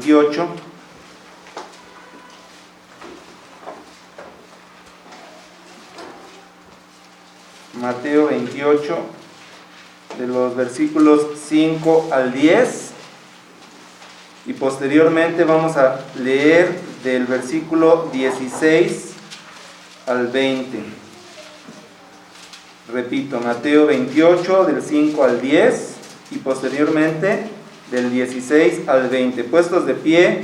28. Mateo 28, de los versículos 5 al 10, y posteriormente vamos a leer del versículo 16 al 20. Repito, Mateo 28, del 5 al 10, y posteriormente del 16 al 20. Puestos de pie,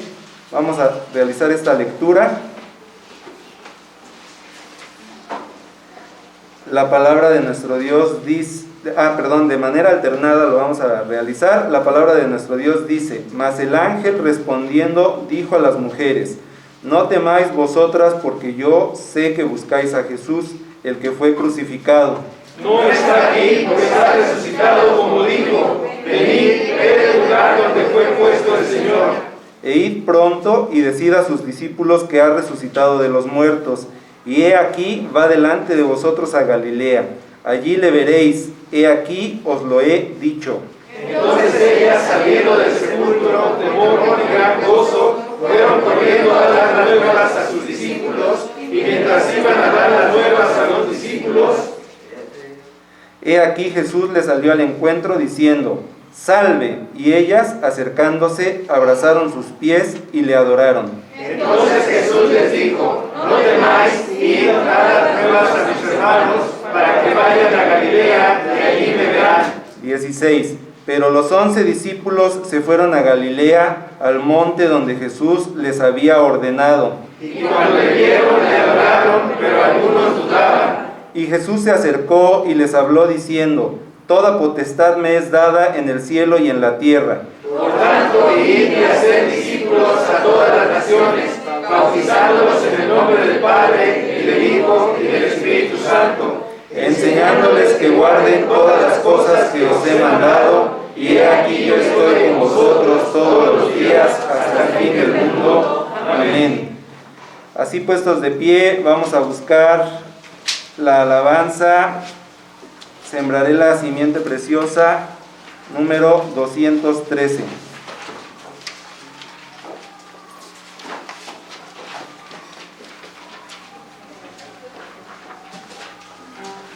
vamos a realizar esta lectura. La palabra de nuestro Dios dice, de manera alternada lo vamos a realizar. La palabra de nuestro Dios dice: mas el ángel respondiendo dijo a las mujeres: no temáis vosotras, porque yo sé que buscáis a Jesús, el que fue crucificado. No está aquí, porque está resucitado, como dijo. Venid, ved el lugar donde fue puesto el Señor. E id pronto y decid a sus discípulos que ha resucitado de los muertos. Y he aquí, va delante de vosotros a Galilea. Allí le veréis, he aquí os lo he dicho. Entonces ellas, saliendo del sepulcro, temor y gran gozo, fueron corriendo a dar las nuevas a sus discípulos, y mientras iban a dar las nuevas a los discípulos, he aquí Jesús les salió al encuentro diciendo: salve. Y ellas, acercándose, abrazaron sus pies y le adoraron. Entonces Jesús les dijo: no temáis, id a dar las nuevas a mis hermanos, para que vayan a Galilea, y allí me verán. 16. Pero los 11 discípulos se fueron a Galilea, al monte donde Jesús les había ordenado. Y cuando le vieron, le adoraron, pero algunos dudaban. Y Jesús se acercó y les habló diciendo: toda potestad me es dada en el cielo y en la tierra. Por tanto, id y haced discípulos a todas las naciones, bautizándolos en el nombre del Padre, y del Hijo, y del Espíritu Santo, enseñándoles que guarden todas las cosas que os he mandado, y he aquí yo estoy con vosotros todos los días hasta el fin del mundo. Amén. Así puestos de pie, vamos a buscar la alabanza Sembraré la simiente preciosa, número 213.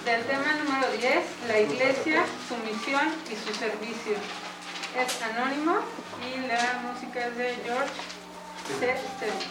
Del tema número 10, la iglesia, su misión y su servicio. Es anónimo y la música es de George C. Stevens.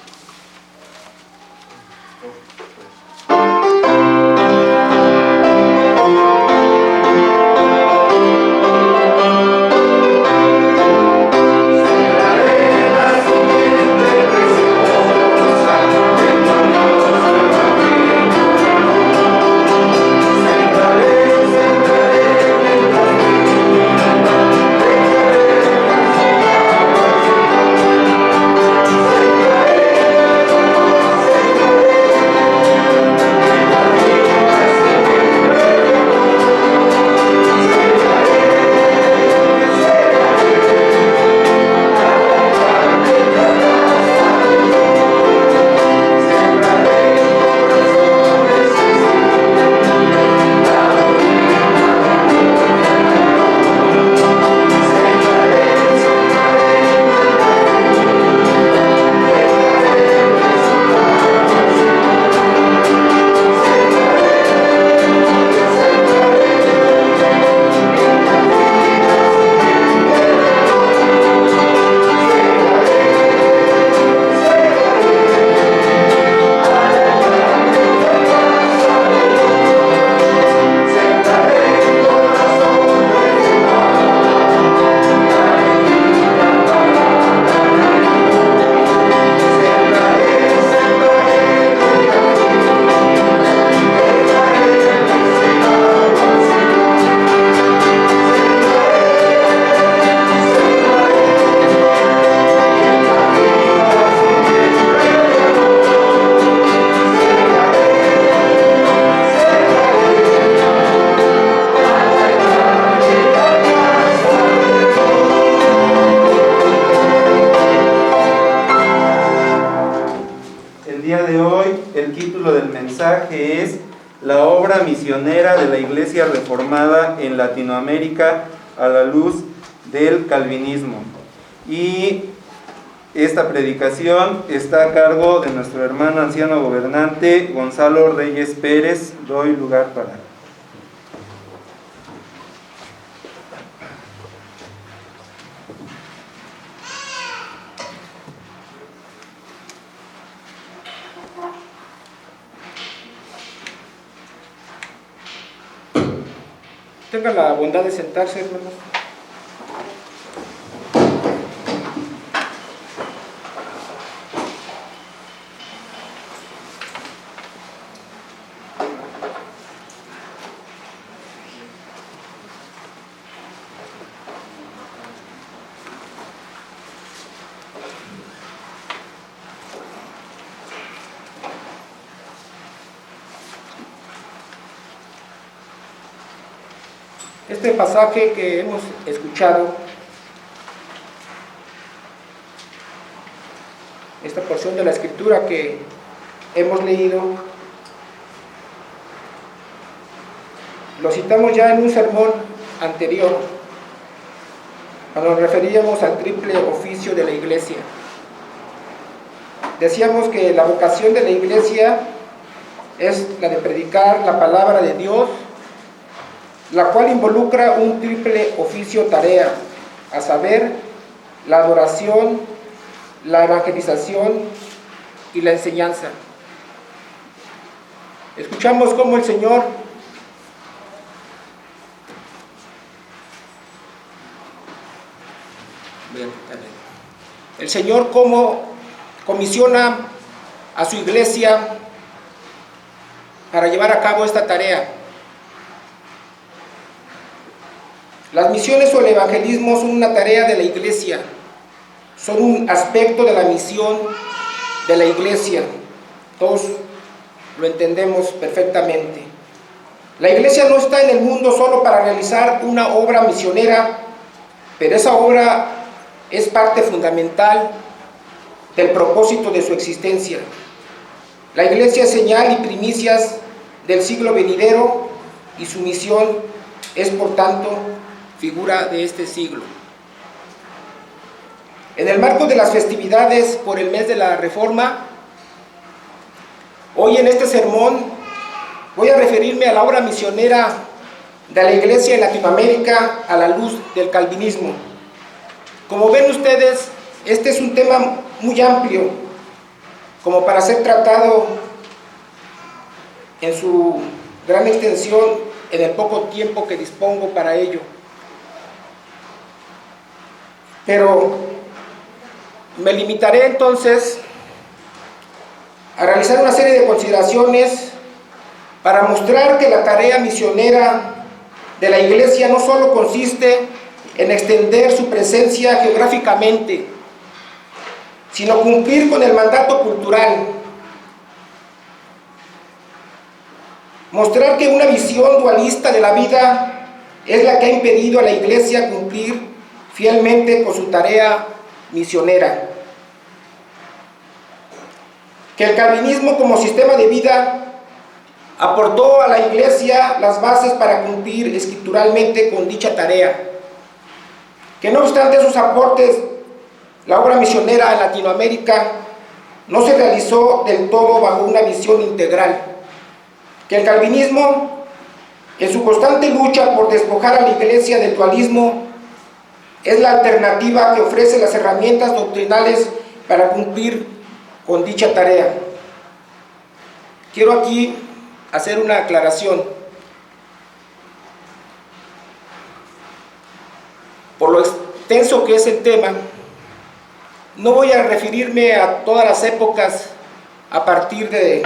Es la obra misionera de la Iglesia Reformada en Latinoamérica a la luz del calvinismo. Y Esta predicación está a cargo de nuestro hermano anciano gobernante Gonzalo Reyes Pérez. Doy lugar para... Tengan la bondad de sentarse, hermanos. Este pasaje que hemos escuchado, esta porción de la Escritura que hemos leído, lo citamos ya en un sermón anterior, cuando nos referíamos al triple oficio de la Iglesia. Decíamos que la vocación de la Iglesia es la de predicar la palabra de Dios, la cual involucra un triple oficio tarea, a saber, la adoración, la evangelización y la enseñanza. Escuchamos cómo el Señor cómo comisiona a su iglesia para llevar a cabo esta tarea. Las misiones o el evangelismo son una tarea de la iglesia, son un aspecto de la misión de la iglesia. Todos lo entendemos perfectamente. La iglesia no está en el mundo solo para realizar una obra misionera, pero esa obra es parte fundamental del propósito de su existencia. La iglesia es señal y primicias del siglo venidero y su misión es, por tanto, figura de este siglo. En el marco de las festividades por el mes de la Reforma, hoy en este sermón voy a referirme a la obra misionera de la Iglesia en Latinoamérica a la luz del calvinismo. Como ven ustedes, este es un tema muy amplio, como para ser tratado en su gran extensión en el poco tiempo que dispongo para ello. Pero me limitaré entonces a realizar una serie de consideraciones para mostrar que la tarea misionera de la Iglesia no solo consiste en extender su presencia geográficamente, sino cumplir con el mandato cultural. Mostrar que una visión dualista de la vida es la que ha impedido a la Iglesia cumplir fielmente con su tarea misionera. Que el calvinismo como sistema de vida aportó a la Iglesia las bases para cumplir escrituralmente con dicha tarea. Que no obstante sus aportes, la obra misionera en Latinoamérica no se realizó del todo bajo una visión integral. Que el calvinismo, en su constante lucha por despojar a la Iglesia del dualismo, es la alternativa que ofrece las herramientas doctrinales para cumplir con dicha tarea. Quiero aquí hacer una aclaración. Por lo extenso que es el tema, no voy a referirme a todas las épocas a partir de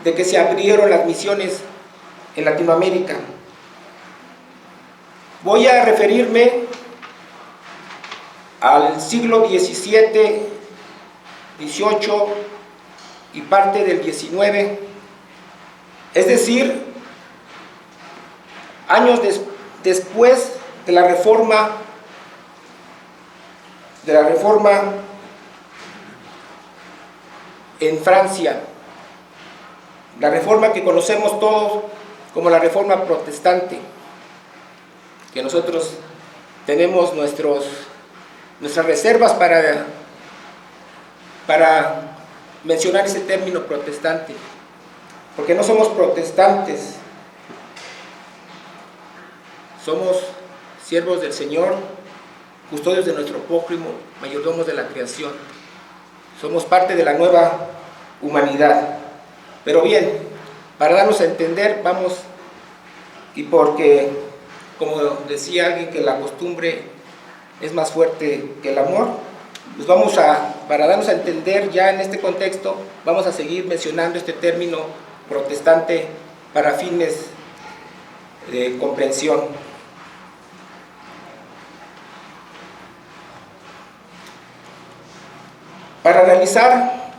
que se abrieron las misiones en Latinoamérica. Voy a referirme al siglo XVII, XVIII y parte del XIX, es decir, años después de la reforma en Francia, la reforma que conocemos todos como la reforma protestante, que nosotros tenemos nuestras reservas para mencionar ese término protestante, porque no somos protestantes, somos siervos del Señor, custodios de nuestro prójimo, mayordomos de la creación. Somos parte de la nueva humanidad. Pero bien, para darnos a entender, vamos, y porque, como decía alguien, que la costumbre es más fuerte que el amor, pues para darnos a entender ya en este contexto, vamos a seguir mencionando este término protestante para fines de comprensión. Para realizar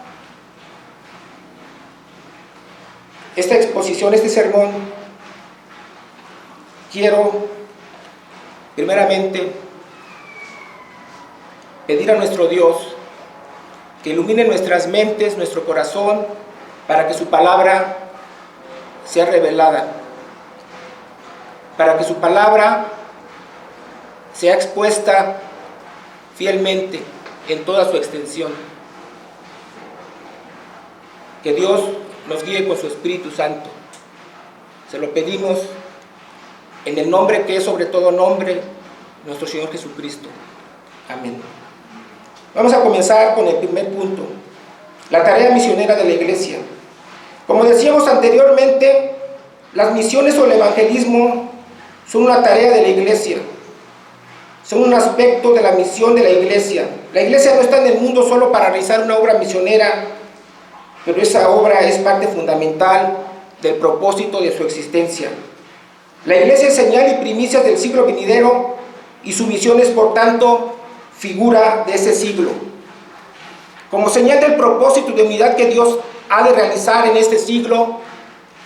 esta exposición, este sermón, quiero primeramente pedir a nuestro Dios que ilumine nuestras mentes, nuestro corazón, para que su palabra sea revelada, para que su palabra sea expuesta fielmente en toda su extensión. Que Dios nos guíe con su Espíritu Santo. Se lo pedimos en el nombre que es sobre todo nombre, nuestro Señor Jesucristo. Amén. Vamos a comenzar con el primer punto, la tarea misionera de la Iglesia. Como decíamos anteriormente, las misiones o el evangelismo son una tarea de la Iglesia, son un aspecto de la misión de la Iglesia. La Iglesia no está en el mundo solo para realizar una obra misionera, pero esa obra es parte fundamental del propósito de su existencia. La Iglesia es señal y primicia del siglo venidero y su misión es, por tanto, figura de ese siglo. Como señal del propósito de unidad que Dios ha de realizar en este siglo,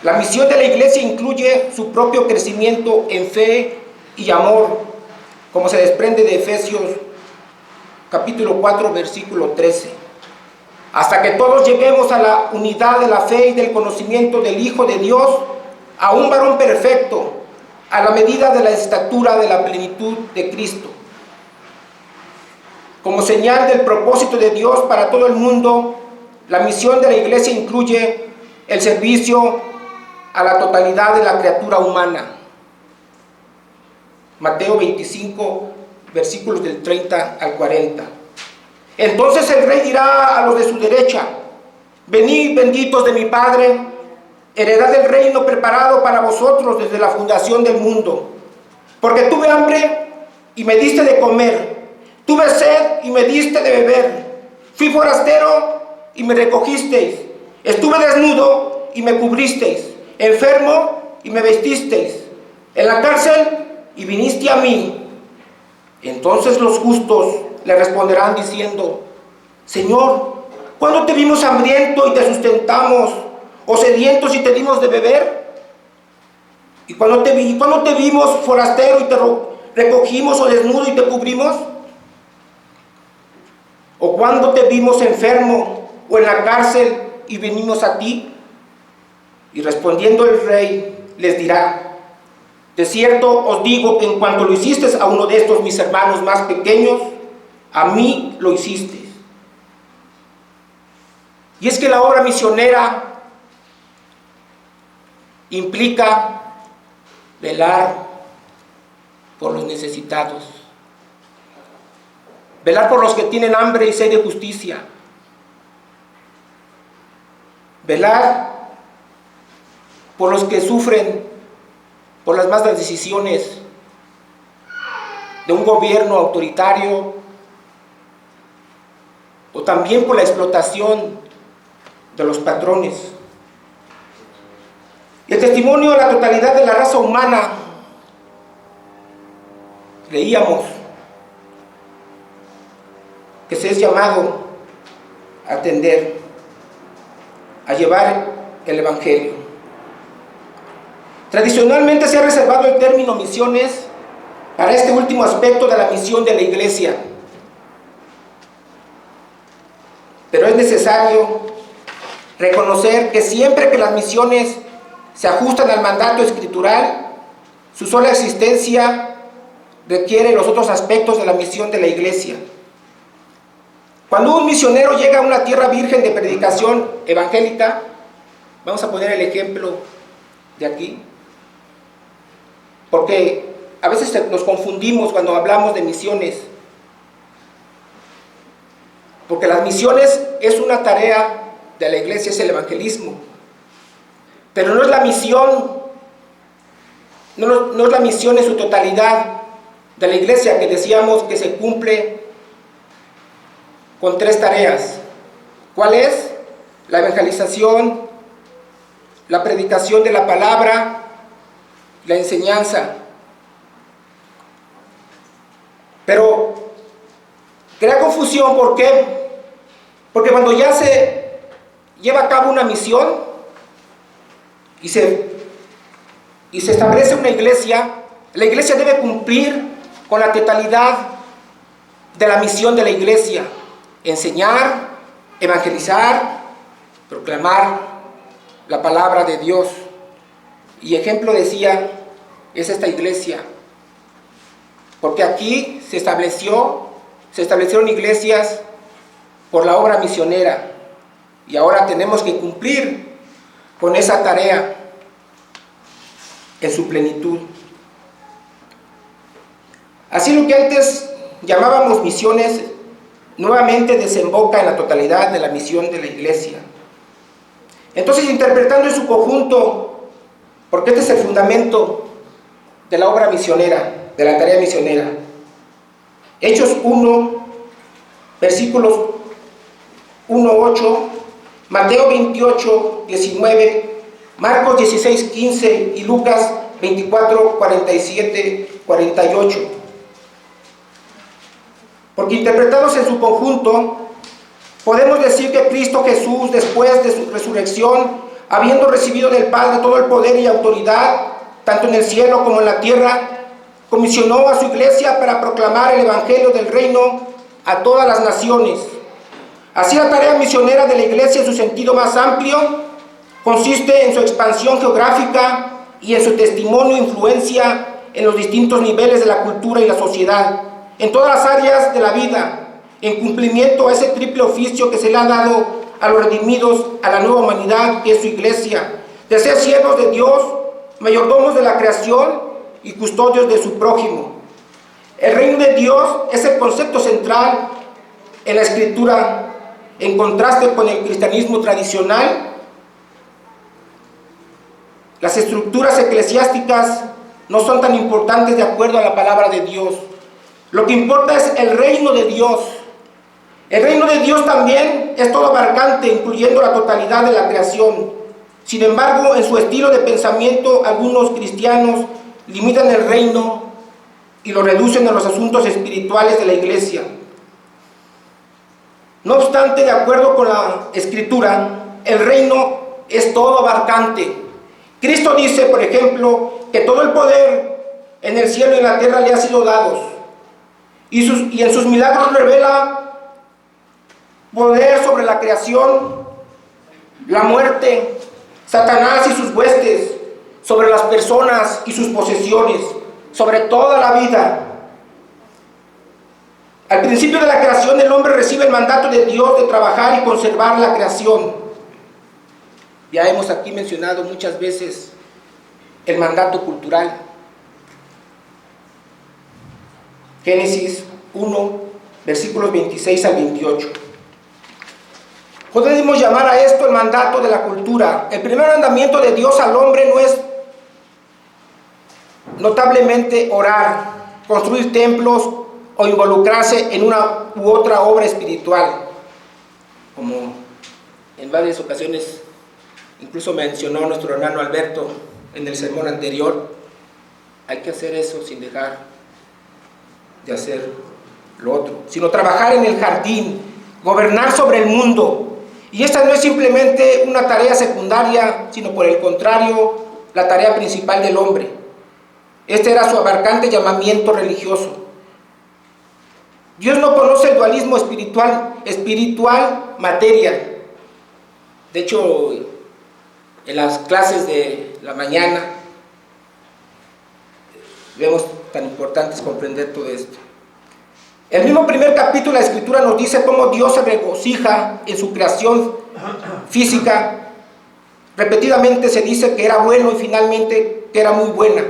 la misión de la Iglesia incluye su propio crecimiento en fe y amor, como se desprende de Efesios capítulo 4, versículo 13. Hasta que todos lleguemos a la unidad de la fe y del conocimiento del Hijo de Dios, a un varón perfecto, a la medida de la estatura de la plenitud de Cristo. Como señal del propósito de Dios para todo el mundo, la misión de la Iglesia incluye el servicio a la totalidad de la criatura humana. Mateo 25, versículos del 30 al 40. Entonces el rey dirá a los de su derecha: venid, benditos de mi Padre, heredad del reino preparado para vosotros desde la fundación del mundo. Porque tuve hambre y me diste de comer, tuve sed y me diste de beber, fui forastero y me recogisteis, estuve desnudo y me cubristeis, enfermo y me vestisteis, en la cárcel y viniste a mí. Entonces los justos le responderán diciendo: Señor, ¿cuándo te vimos hambriento y te sustentamos, o sedientos y te dimos de beber? ¿Y cuándo te vimos forastero y te recogimos, o desnudo y te cubrimos? ¿O cuándo te vimos enfermo o en la cárcel y venimos a ti? Y respondiendo el rey les dirá: de cierto os digo que en cuanto lo hiciste a uno de estos mis hermanos más pequeños, a mí lo hiciste. Y es que la obra misionera implica velar por los necesitados, velar por los que tienen hambre y sed de justicia, velar por los que sufren por las malas decisiones de un gobierno autoritario, o también por la explotación de los patrones. Y el testimonio de la totalidad de la raza humana, leíamos que se es llamado a atender, a llevar el Evangelio. Tradicionalmente se ha reservado el término misiones para este último aspecto de la misión de la Iglesia. Pero es necesario reconocer que siempre que las misiones se ajustan al mandato escritural, su sola existencia requiere los otros aspectos de la misión de la Iglesia. Cuando un misionero llega a una tierra virgen de predicación evangélica, vamos a poner el ejemplo de aquí, porque a veces nos confundimos cuando hablamos de misiones, porque las misiones es una tarea de la iglesia, es el evangelismo, pero no es la misión, no es la misión en su totalidad de la iglesia, que decíamos que se cumple con 3 tareas. ¿Cuál es? La evangelización, la predicación de la palabra, la enseñanza. Pero crea confusión, ¿por qué? Porque cuando ya se lleva a cabo una misión y se establece una iglesia, la iglesia debe cumplir con la totalidad de la misión de la iglesia: enseñar, evangelizar, proclamar la palabra de Dios. Y ejemplo decía, es esta iglesia, porque aquí se establecieron iglesias por la obra misionera, y ahora tenemos que cumplir con esa tarea en su plenitud. Así, lo que antes llamábamos misiones nuevamente desemboca en la totalidad de la misión de la iglesia. Entonces, interpretando en su conjunto, porque este es el fundamento de la obra misionera, de la tarea misionera. Hechos 1, versículos 1-8, Mateo 28, 19, Marcos 16, 15 y Lucas 24, 47, 48. Porque interpretados en su conjunto, podemos decir que Cristo Jesús, después de su resurrección, habiendo recibido del Padre todo el poder y autoridad, tanto en el cielo como en la tierra, comisionó a su iglesia para proclamar el evangelio del reino a todas las naciones. Así, la tarea misionera de la iglesia en su sentido más amplio consiste en su expansión geográfica y en su testimonio e influencia en los distintos niveles de la cultura y la sociedad, en todas las áreas de la vida, en cumplimiento a ese triple oficio que se le ha dado a los redimidos, a la nueva humanidad que es su iglesia, de ser siervos de Dios, mayordomos de la creación y custodios de su prójimo. El reino de Dios es el concepto central en la Escritura, en contraste con el cristianismo tradicional. Las estructuras eclesiásticas no son tan importantes de acuerdo a la palabra de Dios. Lo que importa es el reino de Dios. El reino de Dios también es todo abarcante, incluyendo la totalidad de la creación. Sin embargo, en su estilo de pensamiento, algunos cristianos limitan el reino y lo reducen a los asuntos espirituales de la iglesia. No obstante, de acuerdo con la Escritura, el reino es todo abarcante. Cristo dice, por ejemplo, que todo el poder en el cielo y en la tierra le ha sido dado, y en sus milagros revela poder sobre la creación, la muerte, Satanás y sus huestes, sobre las personas y sus posesiones, sobre toda la vida. Al principio de la creación, el hombre recibe el mandato de Dios de trabajar y conservar la creación. Ya hemos aquí mencionado muchas veces el mandato cultural. Génesis 1, versículos 26 al 28. Podemos llamar a esto el mandato de la cultura. El primer mandamiento de Dios al hombre no es notablemente orar, construir templos o involucrarse en una u otra obra espiritual, como en varias ocasiones incluso mencionó nuestro hermano Alberto en el sermón anterior. Hay que hacer eso sin dejar de hacer lo otro, sino trabajar en el jardín, gobernar sobre el mundo. Y esta no es simplemente una tarea secundaria, sino por el contrario, la tarea principal del hombre. Este era su abarcante llamamiento religioso. Dios no conoce el dualismo espiritual-materia. De hecho, en las clases de la mañana vemos tan importante comprender todo esto. El mismo primer capítulo de la Escritura nos dice cómo Dios se regocija en su creación física. Repetidamente se dice que era bueno y finalmente que era muy buena.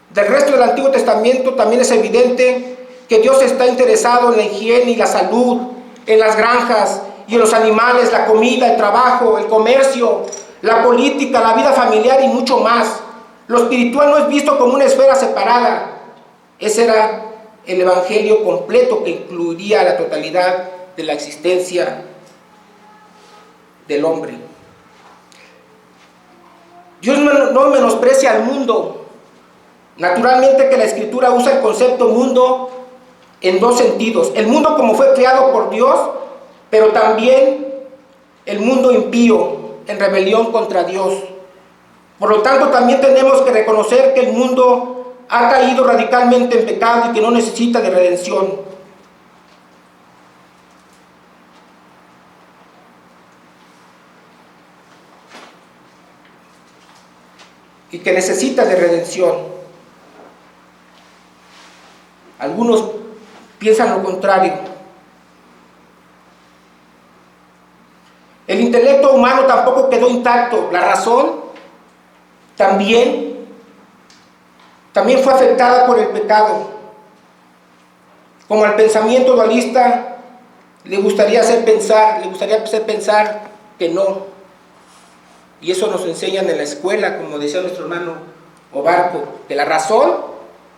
Del resto del Antiguo Testamento también es evidente que Dios está interesado en la higiene y la salud, en las granjas y en los animales, la comida, el trabajo, el comercio, la política, la vida familiar y mucho más. Lo espiritual no es visto como una esfera separada. Ese era el evangelio completo que incluiría la totalidad de la existencia del hombre. Dios no menosprecia al mundo. Naturalmente que la Escritura usa el concepto mundo en dos sentidos: el mundo como fue creado por Dios, pero también el mundo impío en rebelión contra Dios. Por lo tanto, también tenemos que reconocer que el mundo ha caído radicalmente en pecado y que no necesita de redención. Y que necesita de redención. Algunos piensan lo contrario. El intelecto humano tampoco quedó intacto. La razón también fue afectada por el pecado. Como al pensamiento dualista le gustaría hacer pensar que no. Y eso nos enseñan en la escuela, como decía nuestro hermano Obarco, que la razón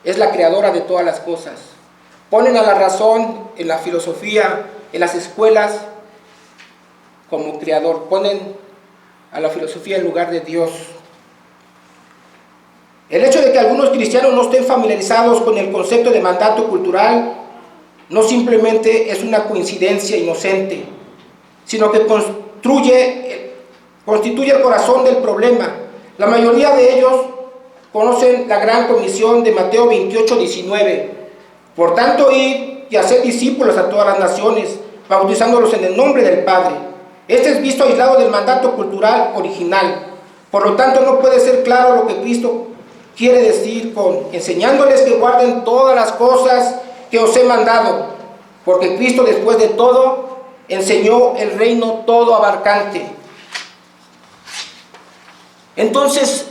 es la creadora de todas las cosas. Ponen a la razón en la filosofía, en las escuelas, como creador. Ponen a la filosofía en lugar de Dios. El hecho de que algunos cristianos no estén familiarizados con el concepto de mandato cultural no simplemente es una coincidencia inocente, sino que constituye el corazón del problema. La mayoría de ellos conocen la gran comisión de Mateo 28:19. Por tanto, id y haced discípulos a todas las naciones, bautizándolos en el nombre del Padre. Este es visto aislado del mandato cultural original. Por lo tanto, no puede ser claro lo que Cristo quiere decir con enseñándoles que guarden todas las cosas que os he mandado, porque Cristo, después de todo, enseñó el reino todo abarcante. Entonces,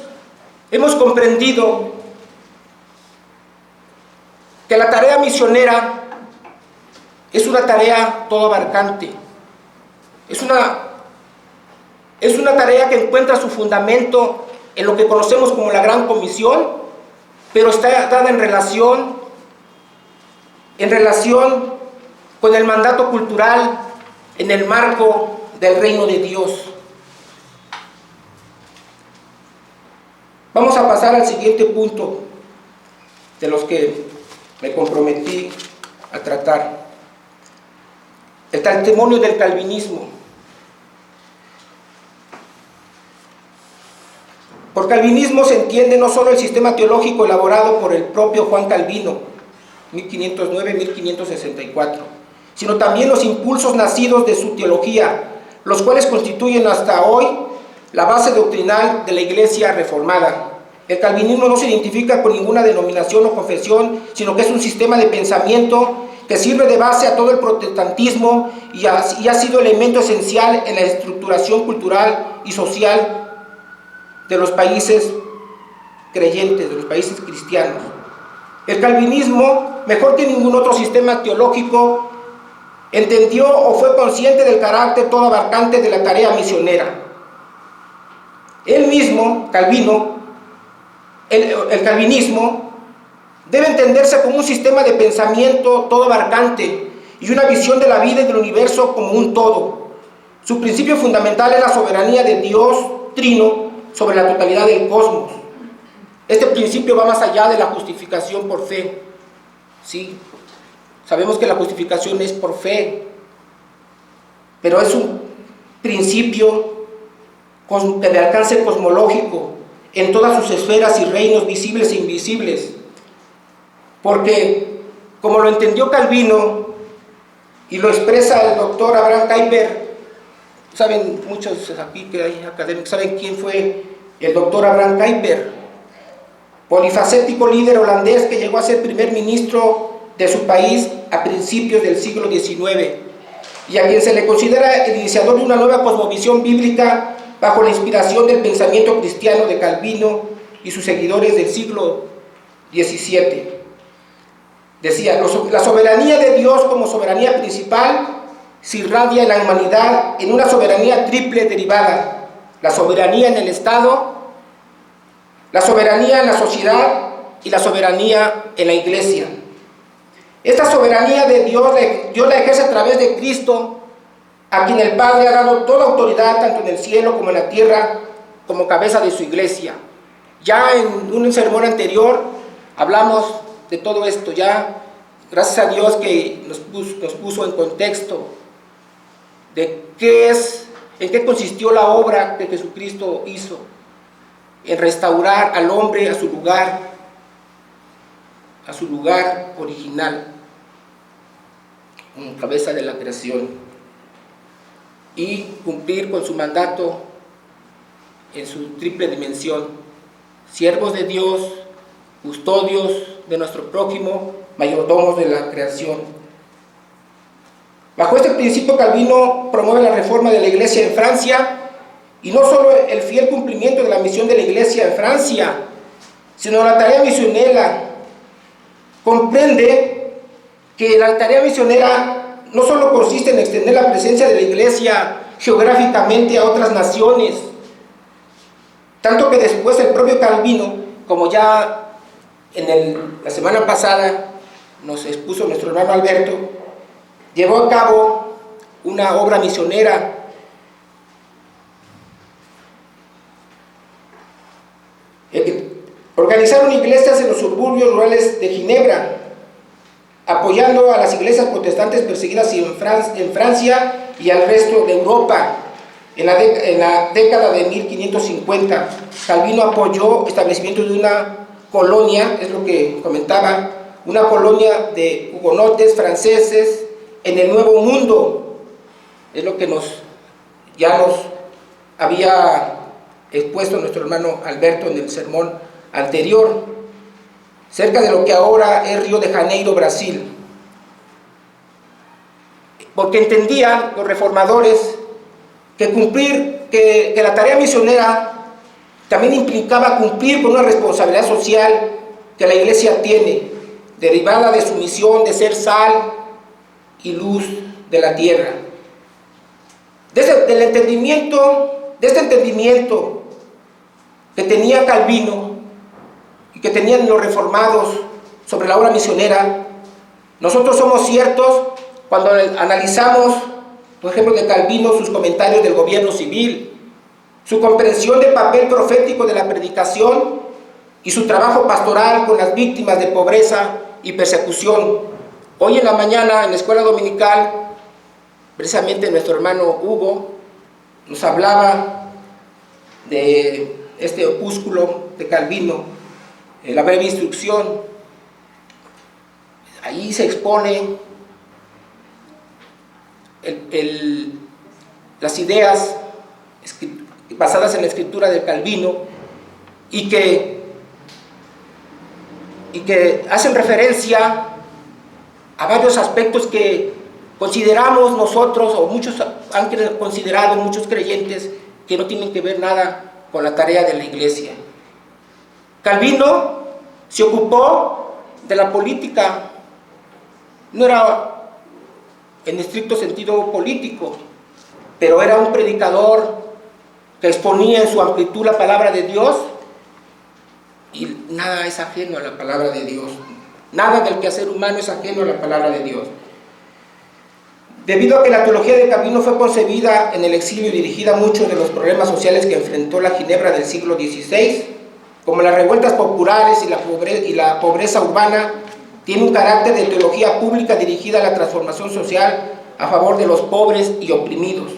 hemos comprendido que la tarea misionera es una tarea todo abarcante. Es una tarea que encuentra su fundamento en lo que conocemos como la Gran Comisión, pero está dada en relación con el mandato cultural en el marco del reino de Dios. Vamos a pasar al siguiente punto de los que me comprometí a tratar: el testimonio del calvinismo. Por calvinismo se entiende no solo el sistema teológico elaborado por el propio Juan Calvino, 1509-1564, sino también los impulsos nacidos de su teología, los cuales constituyen hasta hoy la base doctrinal de la Iglesia reformada. El calvinismo no se identifica con ninguna denominación o confesión, sino que es un sistema de pensamiento que sirve de base a todo el protestantismo y ha sido elemento esencial en la estructuración cultural y social de los países creyentes, de los países cristianos. El calvinismo, mejor que ningún otro sistema teológico, entendió o fue consciente del carácter todo abarcante de la tarea misionera. Él mismo, Calvino, el calvinismo debe entenderse como un sistema de pensamiento todo abarcante y una visión de la vida y del universo como un todo. Su principio fundamental es la soberanía de Dios Trino sobre la totalidad del cosmos. Este principio va más allá de la justificación por fe. Sí, sabemos que la justificación es por fe, pero es un principio de alcance cosmológico en todas sus esferas y reinos visibles e invisibles. Porque, como lo entendió Calvino y lo expresa el doctor Abraham Kuyper, saben muchos aquí que hay académicos, saben quién fue el doctor Abraham Kuyper, polifacético líder holandés que llegó a ser primer ministro de su país a principios del siglo XIX, y a quien se le considera el iniciador de una nueva cosmovisión bíblica bajo la inspiración del pensamiento cristiano de Calvino y sus seguidores del siglo XVII. Decía: la soberanía de Dios como soberanía principal se irradia en la humanidad en una soberanía triple derivada: la soberanía en el Estado, la soberanía en la sociedad y la soberanía en la Iglesia. Esta soberanía de Dios la ejerce a través de Cristo, a quien el Padre ha dado toda autoridad, tanto en el cielo como en la tierra, como cabeza de su Iglesia. Ya en un sermón anterior hablamos de todo esto, ya gracias a Dios que nos puso en contexto de en qué consistió la obra que Jesucristo hizo, en restaurar al hombre a su lugar original, como cabeza de la creación, y cumplir con su mandato en su triple dimensión: siervos de Dios, custodios de nuestro prójimo, mayordomos de la creación. Bajo este principio, Calvino promueve la reforma de la Iglesia en Francia, y no solo el fiel cumplimiento de la misión de la Iglesia en Francia, sino la tarea misionera. Comprende que la tarea misionera no solo consiste en extender la presencia de la Iglesia geográficamente a otras naciones, tanto que después el propio Calvino, como ya la semana pasada nos expuso nuestro hermano Alberto, llevó a cabo una obra misionera organizaron iglesias en los suburbios rurales de Ginebra, apoyando a las iglesias protestantes perseguidas en Francia y al resto de Europa. En la década de 1550, Calvino apoyó el establecimiento de una colonia, es lo que comentaba, una colonia de hugonotes franceses en el Nuevo Mundo. Es lo que ya nos había expuesto nuestro hermano Alberto en el sermón anterior, cerca de lo que ahora es Río de Janeiro, Brasil. Porque entendían los reformadores que la tarea misionera también implicaba cumplir con una responsabilidad social que la Iglesia tiene, derivada de su misión de ser sal y luz de la tierra. De este entendimiento que tenía Calvino y que tenían los reformados sobre la obra misionera, nosotros somos ciertos cuando analizamos, por ejemplo, de Calvino, sus comentarios del gobierno civil, su comprensión del papel profético de la predicación y su trabajo pastoral con las víctimas de pobreza y persecución. Hoy en la mañana, en la escuela dominical, precisamente nuestro hermano Hugo nos hablaba de este opúsculo de Calvino, la breve instrucción. Ahí se expone las ideas basadas en la escritura de Calvino y que hacen referencia a varios aspectos que consideramos nosotros, o muchos han considerado, muchos creyentes, que no tienen que ver nada con la tarea de la Iglesia. Calvino se ocupó de la política, no era en estricto sentido político, pero era un predicador que exponía en su amplitud la palabra de Dios, y nada es ajeno a la palabra de Dios. Nada del quehacer humano es ajeno a la palabra de Dios. Debido a que la teología de Calvino fue concebida en el exilio y dirigida a muchos de los problemas sociales que enfrentó la Ginebra del siglo XVI, como las revueltas populares y la pobreza urbana, tiene un carácter de teología pública dirigida a la transformación social a favor de los pobres y oprimidos.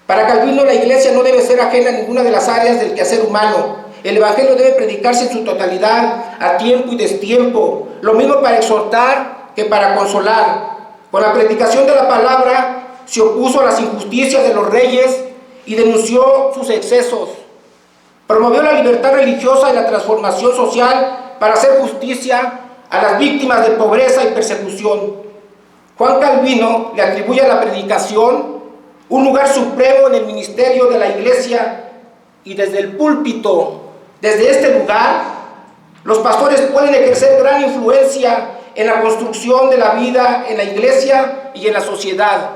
Para Calvino, la Iglesia no debe ser ajena a ninguna de las áreas del quehacer humano. El Evangelio debe predicarse en su totalidad, a tiempo y destiempo, lo mismo para exhortar que para consolar. Con la predicación de la palabra se opuso a las injusticias de los reyes y denunció sus excesos. Promovió la libertad religiosa y la transformación social para hacer justicia a las víctimas de pobreza y persecución. Juan Calvino le atribuye a la predicación un lugar supremo en el ministerio de la Iglesia, y desde el púlpito, desde este lugar, los pastores pueden ejercer gran influencia en la construcción de la vida en la Iglesia y en la sociedad.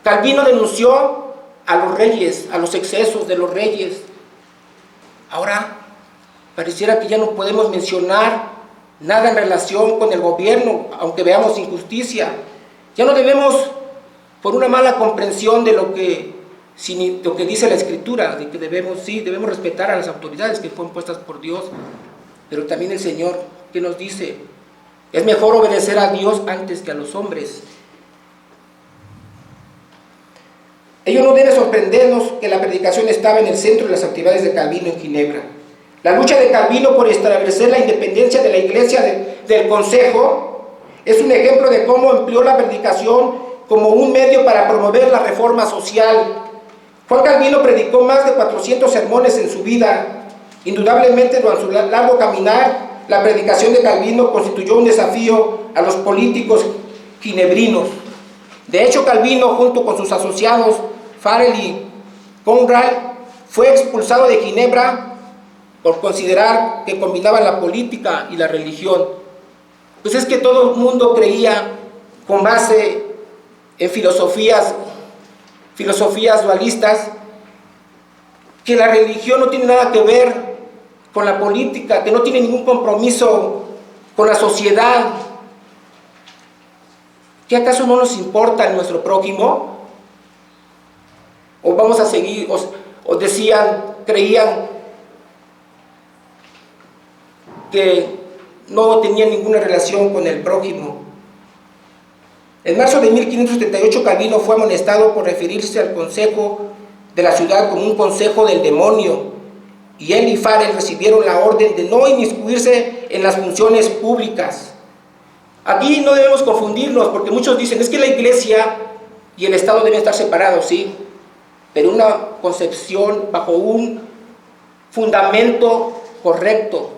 Calvino denunció a los reyes, a los excesos de los reyes. Ahora pareciera que ya no podemos mencionar nada en relación con el gobierno, aunque veamos injusticia. Ya no debemos, por una mala comprensión de lo que dice la Escritura, de que debemos respetar a las autoridades que fueron puestas por Dios, pero también el Señor, que nos dice, es mejor obedecer a Dios antes que a los hombres. Ello no debe sorprendernos que la predicación estaba en el centro de las actividades de Calvino en Ginebra. La lucha de Calvino por establecer la independencia de la Iglesia del Consejo es un ejemplo de cómo empleó la predicación como un medio para promover la reforma social. Juan Calvino predicó más de 400 sermones en su vida. Indudablemente, durante su largo caminar, la predicación de Calvino constituyó un desafío a los políticos ginebrinos. De hecho, Calvino, junto con sus asociados Farel y Conrad, fue expulsado de Ginebra por considerar que combinaban la política y la religión. Pues es que todo el mundo creía, con base en filosofías dualistas, que la religión no tiene nada que ver con la política, que no tiene ningún compromiso con la sociedad. ¿Qué acaso no nos importa nuestro prójimo? ¿O vamos a seguir, o creían que no tenían ninguna relación con el prójimo? En marzo de 1578 Calvino fue amonestado por referirse al consejo de la ciudad como un consejo del demonio, y él y Farel recibieron la orden de no inmiscuirse en las funciones públicas. Aquí no debemos confundirnos, porque muchos dicen, es que la Iglesia y el Estado deben estar separados, sí, pero una concepción bajo un fundamento correcto,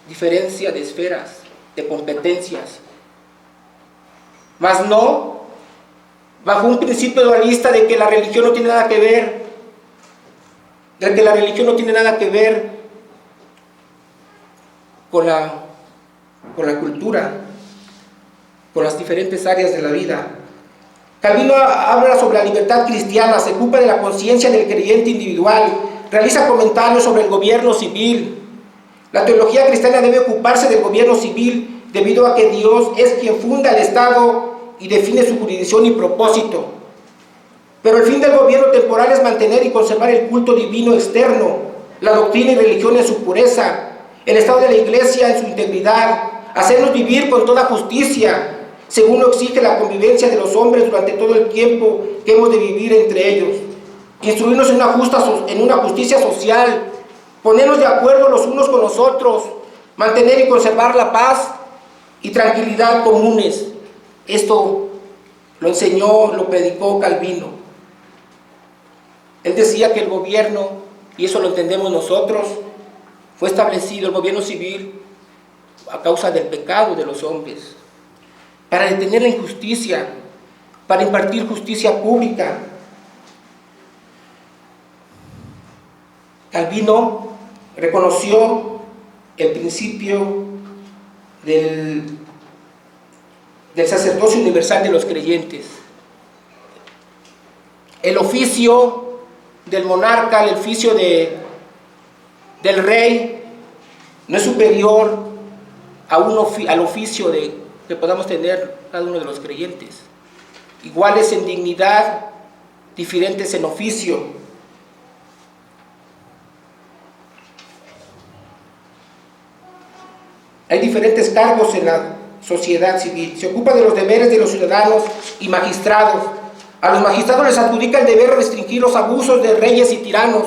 diferencia de esferas, de competencias, mas no bajo un principio dualista de que la religión no tiene nada que ver, con la cultura, con las diferentes áreas de la vida. Calvino habla sobre la libertad cristiana, se ocupa de la conciencia del creyente individual, realiza comentarios sobre el gobierno civil. La teología cristiana debe ocuparse del gobierno civil debido a que Dios es quien funda el Estado y define su jurisdicción y propósito. Pero el fin del gobierno temporal es mantener y conservar el culto divino externo, la doctrina y religión en su pureza, el estado de la Iglesia en su integridad, hacernos vivir con toda justicia, según lo exige la convivencia de los hombres durante todo el tiempo que hemos de vivir entre ellos, instruirnos en una justicia social, ponernos de acuerdo los unos con los otros, mantener y conservar la paz y tranquilidad comunes. Esto lo enseñó, lo predicó Calvino. Él decía que el gobierno, y eso lo entendemos nosotros, fue establecido, el gobierno civil, a causa del pecado de los hombres, para detener la injusticia, para impartir justicia pública. Calvino reconoció el principio del sacerdocio universal de los creyentes. El oficio del monarca, el oficio del rey, no es superior al oficio que podamos tener cada uno de los creyentes. Iguales en dignidad, diferentes en oficio. Hay diferentes cargos en la sociedad civil. Se ocupa de los deberes de los ciudadanos y magistrados. A los magistrados les adjudica el deber de restringir los abusos de reyes y tiranos.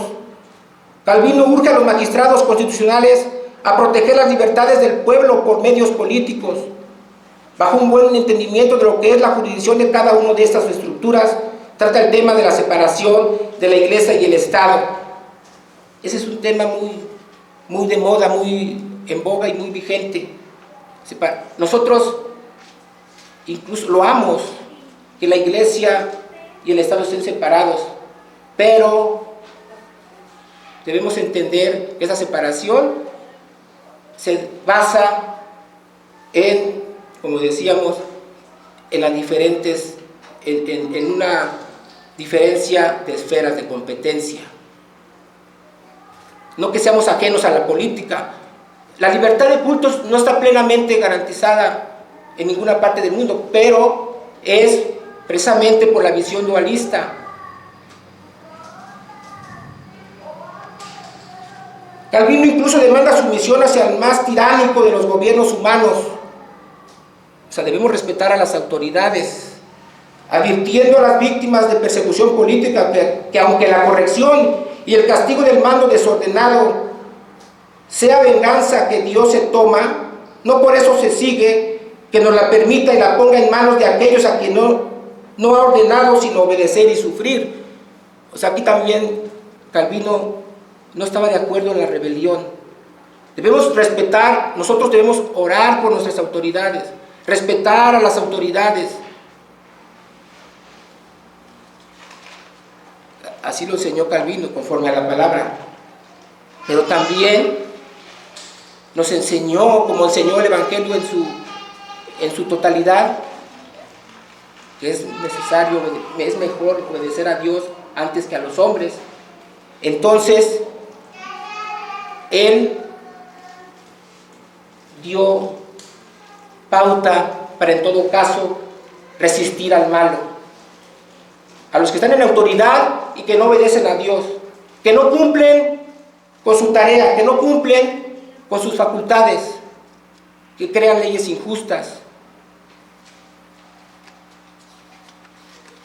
Calvino urge a los magistrados constitucionales a proteger las libertades del pueblo por medios políticos. Bajo un buen entendimiento de lo que es la jurisdicción de cada una de estas estructuras, trata el tema de la separación de la Iglesia y el Estado. Ese es un tema muy de moda, muy en boga y muy vigente. Nosotros incluso loamos que la iglesia y el Estado estén separados, pero debemos entender que esa separación se basa en, como decíamos, en una diferencia de esferas de competencia. No que seamos ajenos a la política. La libertad de cultos no está plenamente garantizada en ninguna parte del mundo, pero es precisamente por la visión dualista. Calvino incluso demanda sumisión hacia el más tiránico de los gobiernos humanos. O sea, debemos respetar a las autoridades, advirtiendo a las víctimas de persecución política que aunque la corrección y el castigo del mando desordenado sea venganza que Dios se toma, no por eso se sigue que nos la permita y la ponga en manos de aquellos a quien no ha ordenado sino obedecer y sufrir. O sea, aquí también Calvino no estaba de acuerdo en la rebelión. Debemos respetar, nosotros debemos orar por nuestras autoridades, respetar a las autoridades. Así lo enseñó Calvino, conforme a la palabra. Pero también nos enseñó, como enseñó el Evangelio en su totalidad, que es necesario, es mejor obedecer a Dios antes que a los hombres. Entonces, Él dio pauta para, en todo caso, resistir al malo, a los que están en autoridad y que no obedecen a Dios, que no cumplen con su tarea, que no cumplen con sus facultades, que crean leyes injustas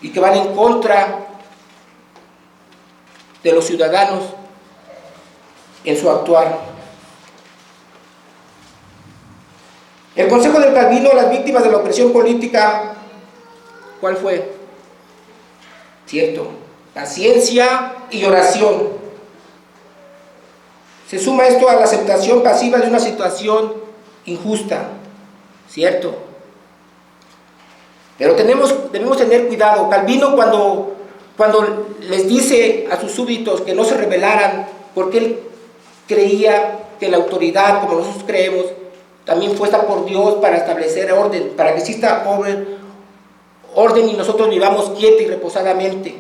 y que van en contra de los ciudadanos en su actuar. El consejo del Calvino a las víctimas de la opresión política, ¿cuál fue? Cierto, paciencia y oración. Se suma esto a la aceptación pasiva de una situación injusta, ¿cierto? Pero debemos tener cuidado. Calvino cuando les dice a sus súbditos que no se rebelaran, porque él creía que la autoridad, como nosotros creemos, también fue puesta por Dios para establecer orden, para que exista orden y nosotros vivamos quieta y reposadamente.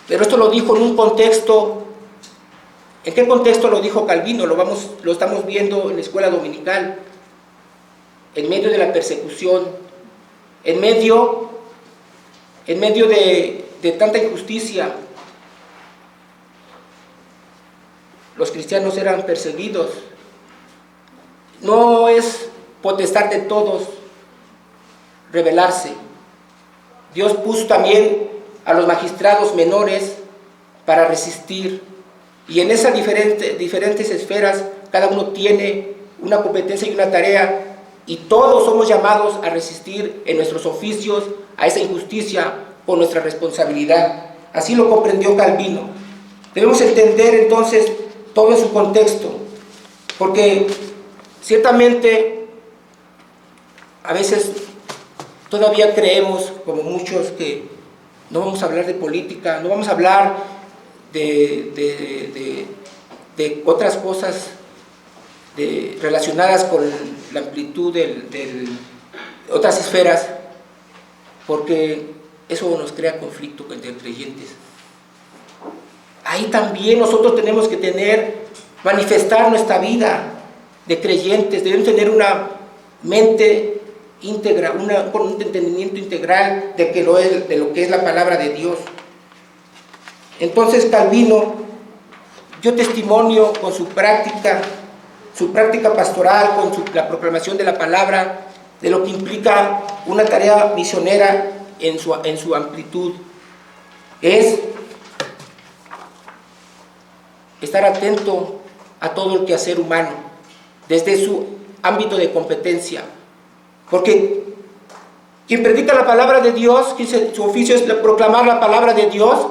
Pero esto lo dijo en un contexto. ¿En qué contexto lo dijo Calvino? Lo estamos viendo en la escuela dominical, en medio de la persecución, en medio de tanta injusticia. Los cristianos eran perseguidos. No es potestad de todos rebelarse. Dios puso también a los magistrados menores para resistir, y en esas diferentes esferas cada uno tiene una competencia y una tarea, y todos somos llamados a resistir en nuestros oficios a esa injusticia por nuestra responsabilidad. Así lo comprendió Calvino. Debemos entender entonces todo en su contexto, porque ciertamente a veces todavía creemos, como muchos, que no vamos a hablar de política, no vamos a hablar de otras cosas relacionadas con la amplitud de otras esferas, porque eso nos crea conflicto entre creyentes. Ahí también nosotros tenemos que manifestar nuestra vida de creyentes, debemos tener una mente íntegra, con un entendimiento integral de lo que es la palabra de Dios. Entonces Calvino dio testimonio con su práctica pastoral, con la proclamación de la palabra, de lo que implica una tarea misionera en su amplitud. Es estar atento a todo el quehacer humano, desde su ámbito de competencia. Porque quien predica la palabra de Dios, su oficio es proclamar la palabra de Dios,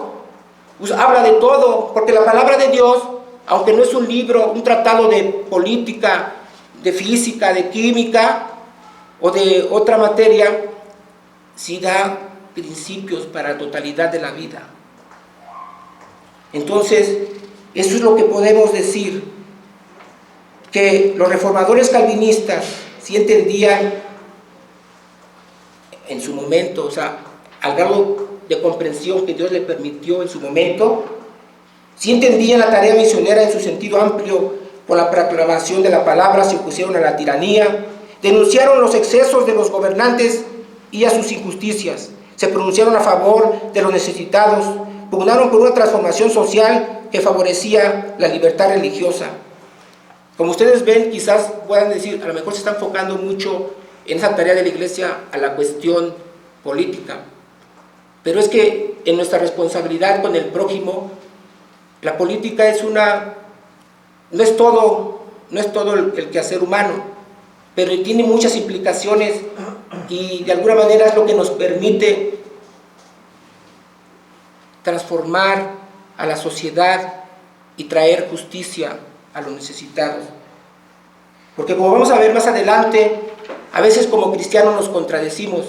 pues habla de todo, porque la palabra de Dios aunque no es un libro, un tratado de política, de física, de química o de otra materia, sí da principios para la totalidad de la vida. Entonces, eso es lo que podemos decir, que los reformadores calvinistas sí entendían en su momento, o sea, al grado de comprensión que Dios le permitió en su momento, sí entendían la tarea misionera en su sentido amplio. Con la proclamación de la palabra se opusieron a la tiranía, denunciaron los excesos de los gobernantes y a sus injusticias, se pronunciaron a favor de los necesitados, pugnaron por una transformación social que favorecía la libertad religiosa. Como ustedes ven, quizás puedan decir, a lo mejor se está enfocando mucho en esa tarea de la iglesia a la cuestión política, pero es que en nuestra responsabilidad con el prójimo, la política es no es todo el quehacer humano, pero tiene muchas implicaciones y de alguna manera es lo que nos permite transformar a la sociedad y traer justicia a los necesitados. Porque como vamos a ver más adelante, a veces como cristianos nos contradecimos,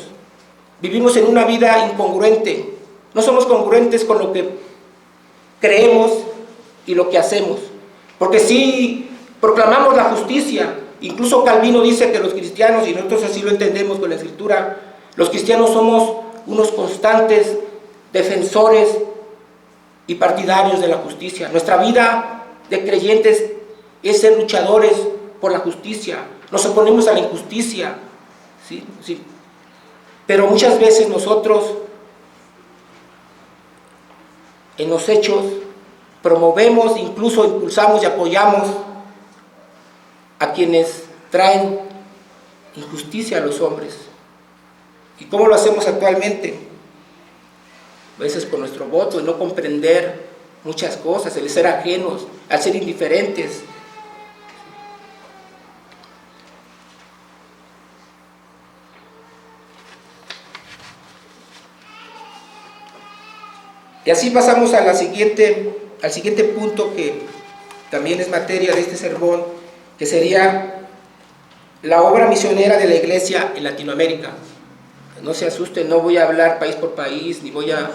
vivimos en una vida incongruente, no somos congruentes con lo que creemos y lo que hacemos, porque si proclamamos la justicia, incluso Calvino dice que los cristianos, y nosotros así lo entendemos con la escritura, los cristianos somos unos constantes defensores y partidarios de la justicia. Nuestra vida de creyentes es ser luchadores por la justicia, nos oponemos a la injusticia, ¿sí? Sí. Pero muchas veces nosotros en los hechos promovemos, incluso impulsamos y apoyamos a quienes traen injusticia a los hombres. ¿Y cómo lo hacemos actualmente? A veces con nuestro voto, el no comprender muchas cosas, el ser ajenos, al ser indiferentes. Y así pasamos al siguiente punto, que también es materia de este sermón, que sería la obra misionera de la iglesia en Latinoamérica. No se asusten, no voy a hablar país por país, ni voy a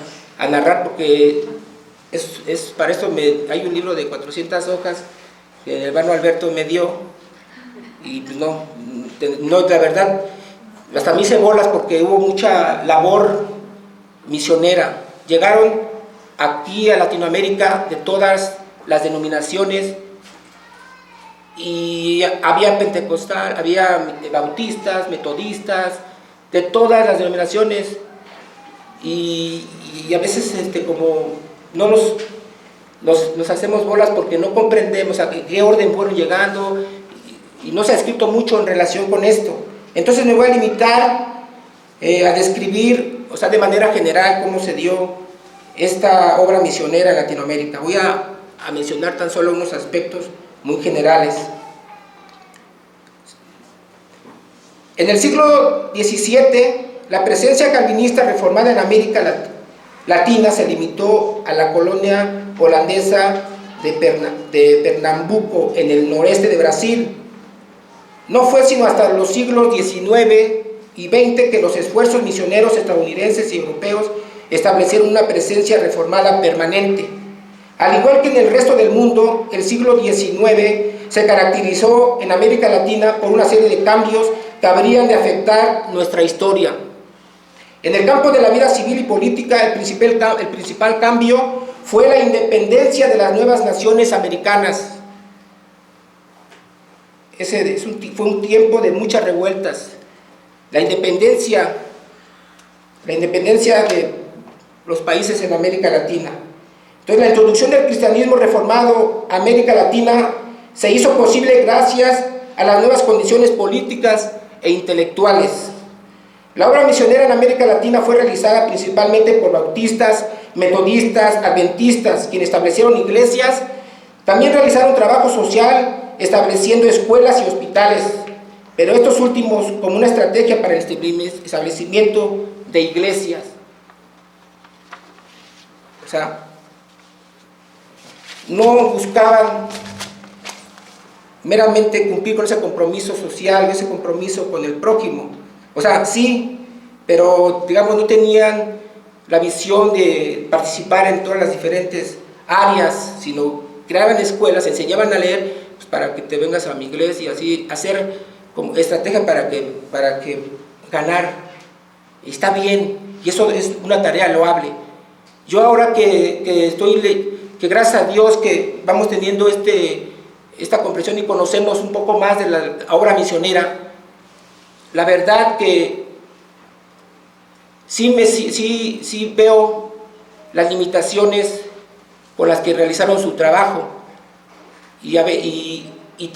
narrar, porque para esto hay un libro de 400 hojas que el hermano Alberto me dio, y pues no, la verdad, hasta me hice bolas porque hubo mucha labor misionera. Llegaron aquí a Latinoamérica de todas las denominaciones, y había pentecostal, había bautistas, metodistas, de todas las denominaciones, y a veces como no nos hacemos bolas porque no comprendemos a qué orden fueron llegando, y no se ha escrito mucho en relación con esto. Entonces me voy a limitar a describir, o sea, de manera general, cómo se dio esta obra misionera en Latinoamérica. Voy a mencionar tan solo unos aspectos muy generales. En el siglo XVII, la presencia calvinista reformada en América Latina se limitó a la colonia holandesa de Pernambuco, en el noreste de Brasil. No fue sino hasta los siglos XIX y XX que los esfuerzos misioneros estadounidenses y europeos establecieron una presencia reformada permanente. Al igual que en el resto del mundo, el siglo XIX se caracterizó en América Latina por una serie de cambios que habrían de afectar nuestra historia. En el campo de la vida civil y política, el principal cambio fue la independencia de las nuevas naciones americanas. Fue un tiempo de muchas revueltas. La independencia de los países en América Latina. Entonces, la introducción del cristianismo reformado a América Latina se hizo posible gracias a las nuevas condiciones políticas e intelectuales. La obra misionera en América Latina fue realizada principalmente por bautistas, metodistas, adventistas, quienes establecieron iglesias. También realizaron trabajo social, estableciendo escuelas y hospitales, pero estos últimos como una estrategia para el establecimiento de iglesias. O sea, no buscaban meramente cumplir con ese compromiso social, ese compromiso con el prójimo. O sea, sí, pero digamos no tenían la visión de participar en todas las diferentes áreas, sino creaban escuelas, enseñaban a leer pues, para que te vengas a mi iglesia y así hacer como estrategia para que ganar. Y está bien, y eso es una tarea loable. Yo ahora que gracias a Dios que vamos teniendo esta comprensión y conocemos un poco más de la obra misionera, la verdad que sí veo las limitaciones con las que realizaron su trabajo,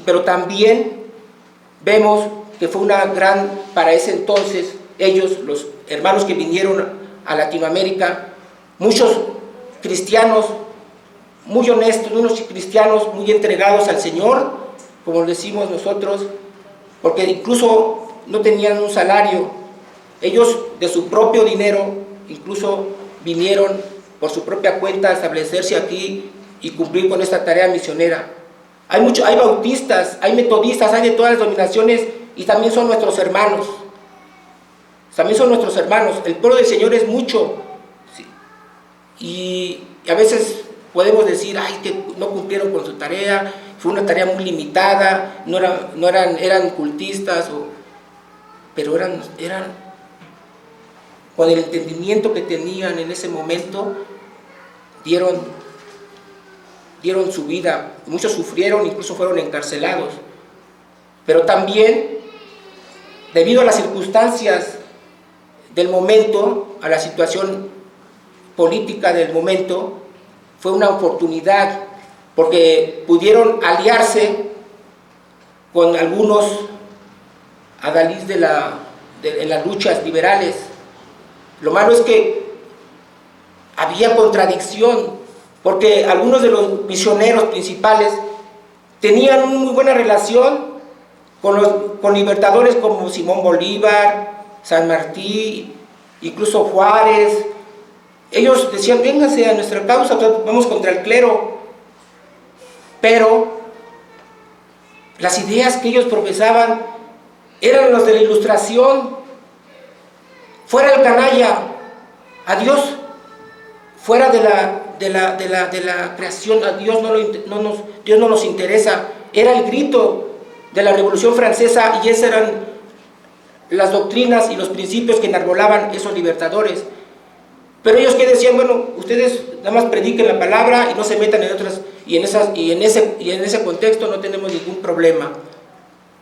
pero también vemos que fue una gran, para ese entonces, ellos, los hermanos que vinieron a Latinoamérica, muchos cristianos muy honestos, unos cristianos muy entregados al Señor, como decimos nosotros, porque incluso no tenían un salario, ellos de su propio dinero, incluso vinieron por su propia cuenta a establecerse aquí y cumplir con esta tarea misionera. Hay bautistas, hay metodistas, hay de todas las denominaciones y también son nuestros hermanos. También son nuestros hermanos. El pueblo del Señor es mucho. ¿Sí? Y a veces podemos decir, ay, que no cumplieron con su tarea, fue una tarea muy limitada, eran cultistas, pero eran con el entendimiento que tenían en ese momento, dieron su vida. Muchos sufrieron, incluso fueron encarcelados. Pero también, debido a las circunstancias del momento, a la situación política del momento, fue una oportunidad, porque pudieron aliarse con algunos adalides en las luchas liberales. Lo malo es que había contradicción, porque algunos de los misioneros principales tenían una muy buena relación con libertadores como Simón Bolívar, San Martín, incluso Juárez. Ellos decían, vénganse a nuestra causa, vamos contra el clero. Pero las ideas que ellos profesaban eran las de la Ilustración. Fuera el canalla, a Dios, fuera de la creación, a Dios Dios no nos interesa. Era el grito de la Revolución Francesa y esas eran las doctrinas y los principios que enarbolaban esos libertadores. Pero ellos que decían, bueno, ustedes nada más prediquen la palabra y no se metan en otras, y en ese contexto no tenemos ningún problema,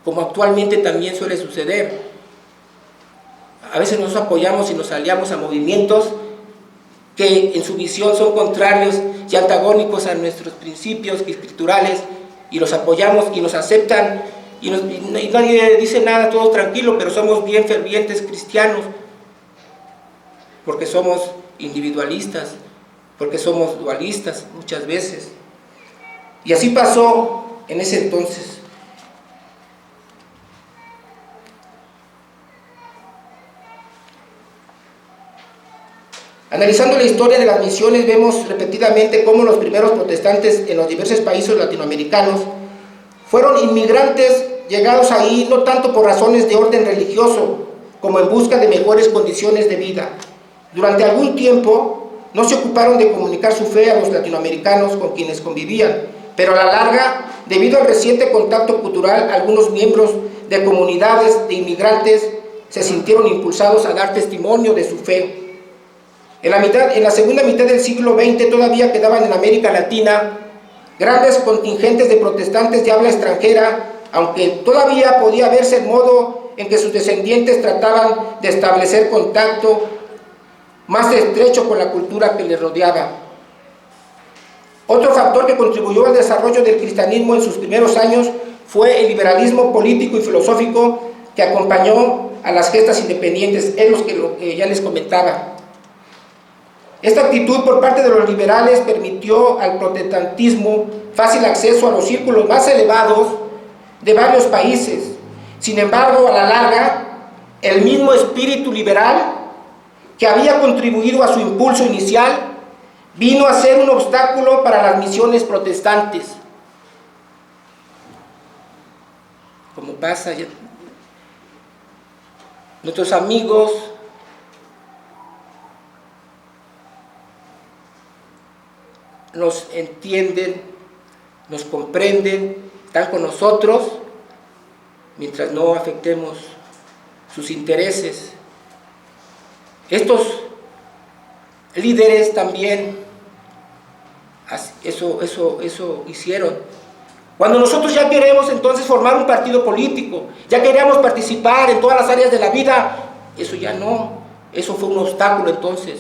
como actualmente también suele suceder. A veces nos apoyamos y nos aliamos a movimientos que en su visión son contrarios y antagónicos a nuestros principios escriturales, y los apoyamos y nos aceptan y nadie dice nada, todo tranquilo, pero somos bien fervientes cristianos, porque somos individualistas, porque somos dualistas muchas veces. Y así pasó en ese entonces. Analizando la historia de las misiones, vemos repetidamente cómo los primeros protestantes en los diversos países latinoamericanos fueron inmigrantes llegados ahí no tanto por razones de orden religioso, como en busca de mejores condiciones de vida. Durante algún tiempo no se ocuparon de comunicar su fe a los latinoamericanos con quienes convivían, pero a la larga, debido al reciente contacto cultural, algunos miembros de comunidades de inmigrantes se sintieron impulsados a dar testimonio de su fe. En la segunda mitad del siglo XX todavía quedaban en América Latina grandes contingentes de protestantes de habla extranjera, aunque todavía podía verse el modo en que sus descendientes trataban de establecer contacto más estrecho con la cultura que les rodeaba. Otro factor que contribuyó al desarrollo del cristianismo en sus primeros años fue el liberalismo político y filosófico que acompañó a las gestas independientes, es lo que ya les comentaba. Esta actitud por parte de los liberales permitió al protestantismo fácil acceso a los círculos más elevados de varios países. Sin embargo, a la larga, el mismo espíritu liberal que había contribuido a su impulso inicial vino a ser un obstáculo para las misiones protestantes. Como pasa, nuestros amigos nos entienden, nos comprenden, están con nosotros, mientras no afectemos sus intereses. Estos líderes también eso hicieron. Cuando nosotros ya queremos entonces formar un partido político, ya queríamos participar en todas las áreas de la vida, eso ya no, eso fue un obstáculo entonces.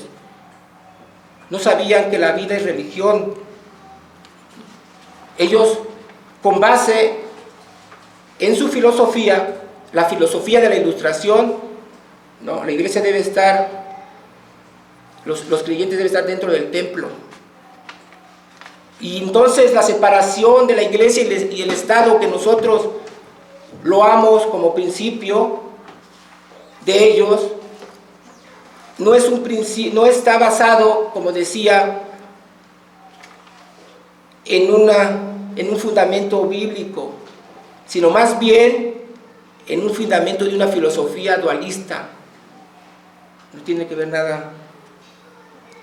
No sabían que la vida es religión. Ellos, con base en su filosofía, la filosofía de la Ilustración, no, la iglesia debe estar, los creyentes deben estar dentro del templo. Y entonces la separación de la iglesia y el Estado, que nosotros loamos como principio de ellos, no está basado, como decía, en un fundamento bíblico, sino más bien en un fundamento de una filosofía dualista. No tiene que ver nada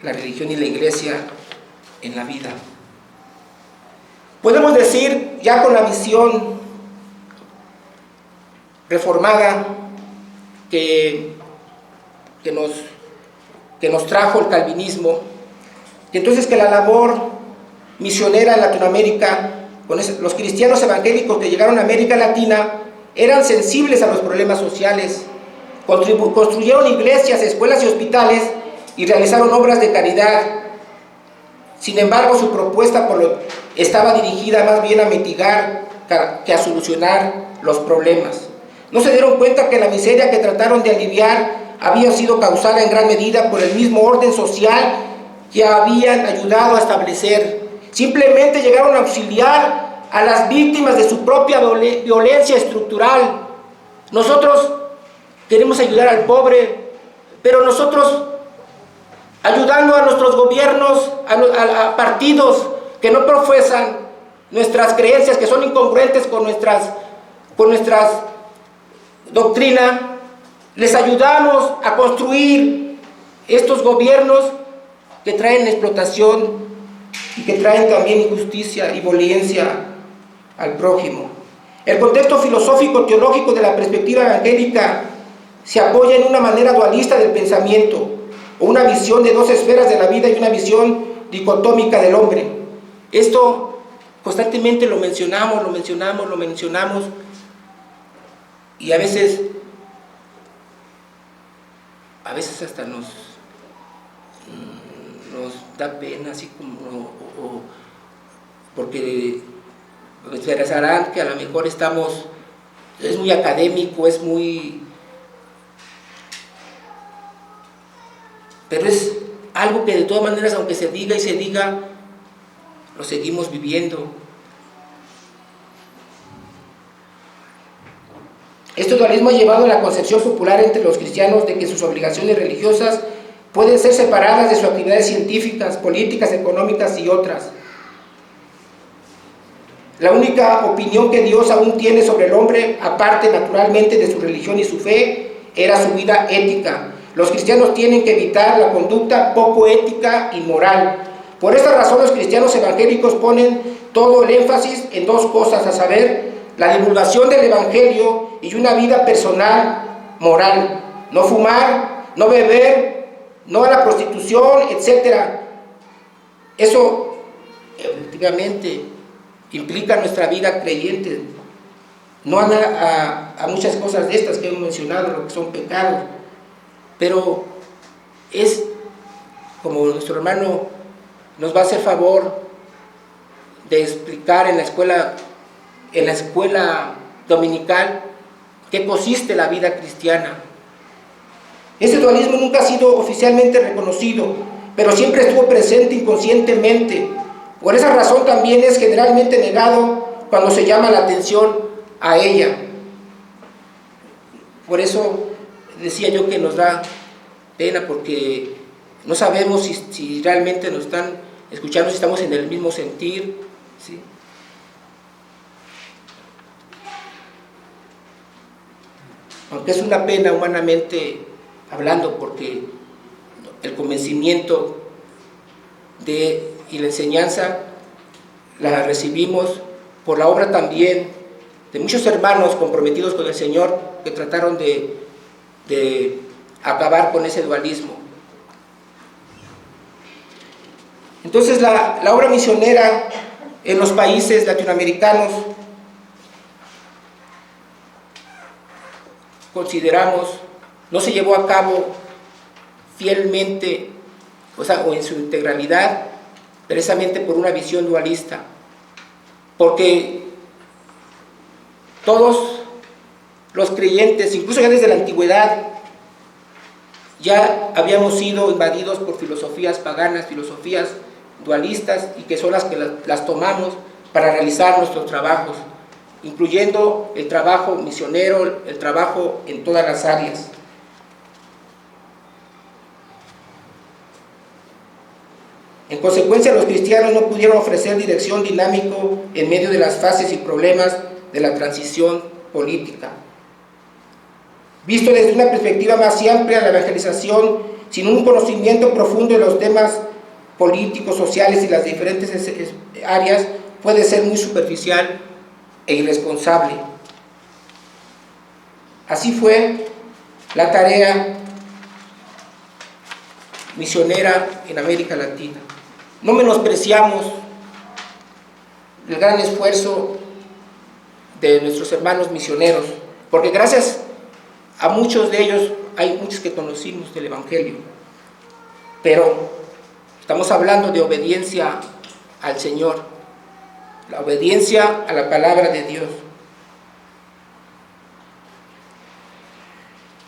la religión y la iglesia en la vida. Podemos decir, ya con la visión reformada que nos trajo el calvinismo, que entonces que la labor misionera en Latinoamérica, con los cristianos evangélicos que llegaron a América Latina, eran sensibles a los problemas sociales, construyeron iglesias, escuelas y hospitales y realizaron obras de caridad. Sin embargo, su propuesta estaba dirigida más bien a mitigar que a solucionar los problemas. No se dieron cuenta que la miseria que trataron de aliviar había sido causada en gran medida por el mismo orden social que habían ayudado a establecer. Simplemente llegaron a auxiliar a las víctimas de su propia violencia estructural. Nosotros queremos ayudar al pobre, pero nosotros, ayudando a nuestros gobiernos, a partidos que no profesan nuestras creencias, que son incongruentes con nuestras doctrinas, les ayudamos a construir estos gobiernos que traen explotación y que traen también injusticia y violencia al prójimo. El contexto filosófico-teológico de la perspectiva evangélica se apoya en una manera dualista del pensamiento, o una visión de dos esferas de la vida y una visión dicotómica del hombre. Esto constantemente lo mencionamos, y a veces hasta nos da pena, así como, porque pensarán que a lo mejor es muy académico, pero es algo que de todas maneras, aunque se diga y se diga, lo seguimos viviendo. Este dualismo ha llevado a la concepción popular entre los cristianos de que sus obligaciones religiosas pueden ser separadas de sus actividades científicas, políticas, económicas y otras. La única opinión que Dios aún tiene sobre el hombre, aparte naturalmente de su religión y su fe, era su vida ética. Los cristianos tienen que evitar la conducta poco ética y moral. Por esta razón los cristianos evangélicos ponen todo el énfasis en dos cosas, a saber, la divulgación del evangelio y una vida personal moral. No fumar, no beber, no a la prostitución, etc. Eso efectivamente implica nuestra vida creyente, no a muchas cosas de estas que hemos mencionado, lo que son pecados, pero es como nuestro hermano nos va a hacer favor de explicar en la escuela dominical qué consiste la vida cristiana. Este dualismo nunca ha sido oficialmente reconocido, pero siempre estuvo presente inconscientemente. Por esa razón también es generalmente negado cuando se llama la atención a ella. Por eso decía yo que nos da pena, porque No sabemos si realmente nos están escuchando, si estamos en el mismo sentir, ¿sí? Aunque es una pena humanamente hablando, porque el convencimiento y la enseñanza la recibimos por la obra también de muchos hermanos comprometidos con el Señor que trataron de acabar con ese dualismo. Entonces la obra misionera en los países latinoamericanos, consideramos, no se llevó a cabo fielmente, o en su integralidad, precisamente por una visión dualista, porque todos los creyentes, incluso ya desde la antigüedad, ya habíamos sido invadidos por filosofías paganas, filosofías dualistas, y que son las que las tomamos para realizar nuestros trabajos, incluyendo el trabajo misionero, el trabajo en todas las áreas. En consecuencia, los cristianos no pudieron ofrecer dirección dinámico en medio de las fases y problemas de la transición política. Visto desde una perspectiva más amplia, la evangelización, sin un conocimiento profundo de los temas políticos, sociales y las diferentes áreas, puede ser muy superficial e irresponsable. Así fue la tarea misionera en América Latina. No menospreciamos el gran esfuerzo de nuestros hermanos misioneros, porque gracias a muchos de ellos hay muchos que conocimos del Evangelio, pero estamos hablando de obediencia al Señor, la obediencia a la palabra de Dios.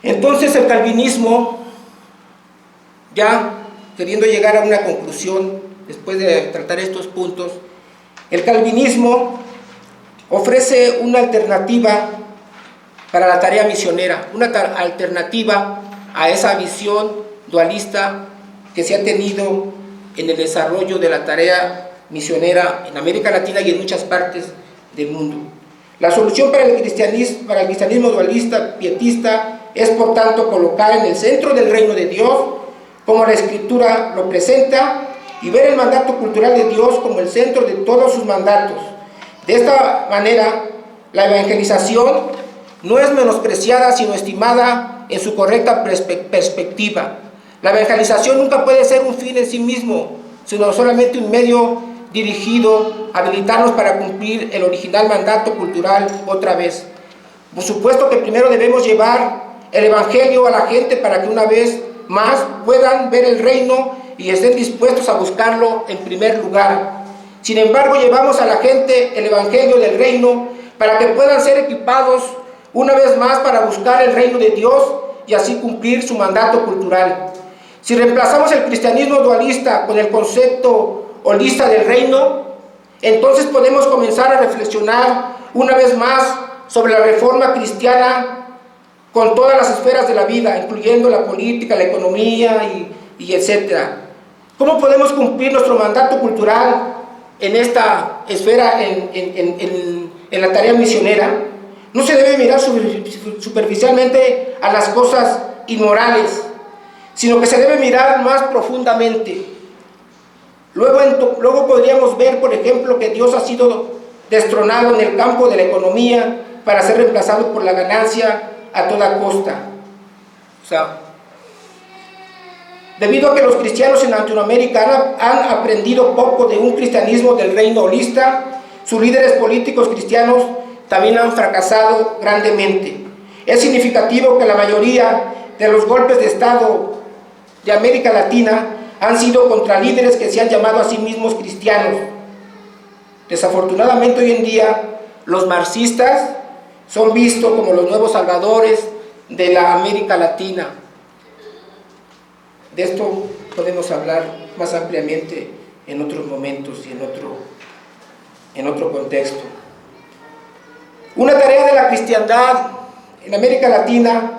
Entonces el calvinismo, ya queriendo llegar a una conclusión después de tratar estos puntos, el calvinismo ofrece una alternativa para la tarea misionera, una alternativa a esa visión dualista que se ha tenido en el desarrollo de la tarea misionera en América Latina y en muchas partes del mundo. La solución para el cristianismo dualista, pietista, es por tanto colocar en el centro del reino de Dios, como la Escritura lo presenta, y ver el mandato cultural de Dios como el centro de todos sus mandatos. De esta manera, la evangelización no es menospreciada, sino estimada en su correcta perspectiva. La evangelización nunca puede ser un fin en sí mismo, sino solamente un medio dirigido a habilitarnos para cumplir el original mandato cultural otra vez. Por supuesto que primero debemos llevar el Evangelio a la gente para que una vez más puedan ver el reino y estén dispuestos a buscarlo en primer lugar. Sin embargo, llevamos a la gente el Evangelio del reino para que puedan ser equipados una vez más para buscar el reino de Dios y así cumplir su mandato cultural. Si reemplazamos el cristianismo dualista con el concepto holista del reino, entonces podemos comenzar a reflexionar una vez más sobre la reforma cristiana con todas las esferas de la vida, incluyendo la política, la economía y etcétera. ¿Cómo podemos cumplir nuestro mandato cultural en esta esfera, en la tarea misionera? No se debe mirar superficialmente a las cosas inmorales, sino que se debe mirar más profundamente. Luego podríamos ver, por ejemplo, que Dios ha sido destronado en el campo de la economía para ser reemplazado por la ganancia a toda costa. Debido a que los cristianos en Latinoamérica han aprendido poco de un cristianismo del reino holista, sus líderes políticos cristianos también han fracasado grandemente. Es significativo que la mayoría de los golpes de Estado de América Latina han sido contra líderes que se han llamado a sí mismos cristianos. Desafortunadamente hoy en día los marxistas son vistos como los nuevos salvadores de la América Latina. De esto podemos hablar más ampliamente en otros momentos y en otro contexto. Una tarea de la cristiandad en América Latina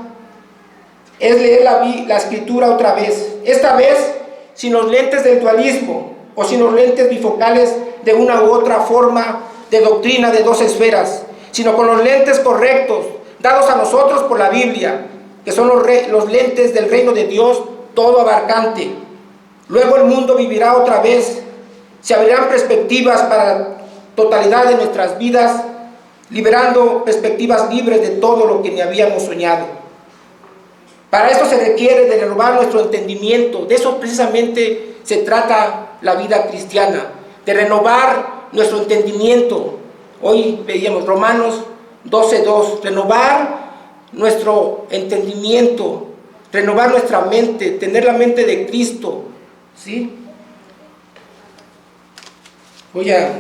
es leer la Escritura otra vez, esta vez sin los lentes del dualismo o sin los lentes bifocales de una u otra forma de doctrina de dos esferas, sino con los lentes correctos dados a nosotros por la Biblia, que son los lentes del reino de Dios todo abarcante. Luego el mundo vivirá otra vez, se abrirán perspectivas para la totalidad de nuestras vidas, liberando perspectivas libres de todo lo que ni habíamos soñado. Para esto se requiere de renovar nuestro entendimiento. De eso precisamente se trata la vida cristiana, de renovar nuestro entendimiento. Hoy veíamos Romanos 12:2, renovar nuestro entendimiento, renovar nuestra mente, tener la mente de Cristo, ¿sí? Voy a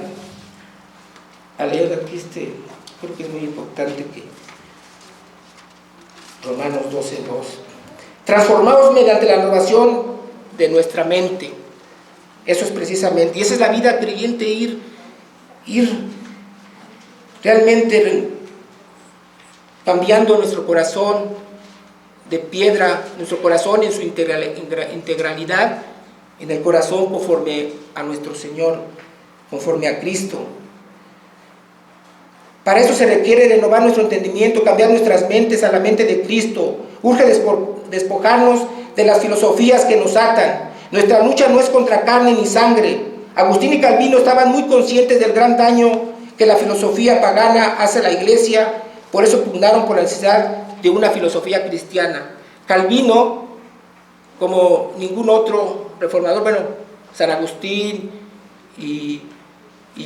leer aquí creo que es muy importante que Romanos 12:2, transformados mediante la renovación de nuestra mente. Eso es precisamente, y esa es la vida creyente, ir realmente cambiando nuestro corazón de piedra, nuestro corazón en su integralidad, en el corazón conforme a nuestro Señor, conforme a Cristo. Para eso se requiere renovar nuestro entendimiento, cambiar nuestras mentes a la mente de Cristo. Urge despojarnos de las filosofías que nos atan. Nuestra lucha no es contra carne ni sangre. Agustín y Calvino estaban muy conscientes del gran daño que la filosofía pagana hace a la iglesia, por eso pugnaron por la necesidad de una filosofía cristiana. Calvino, como ningún otro reformador, bueno, San Agustín y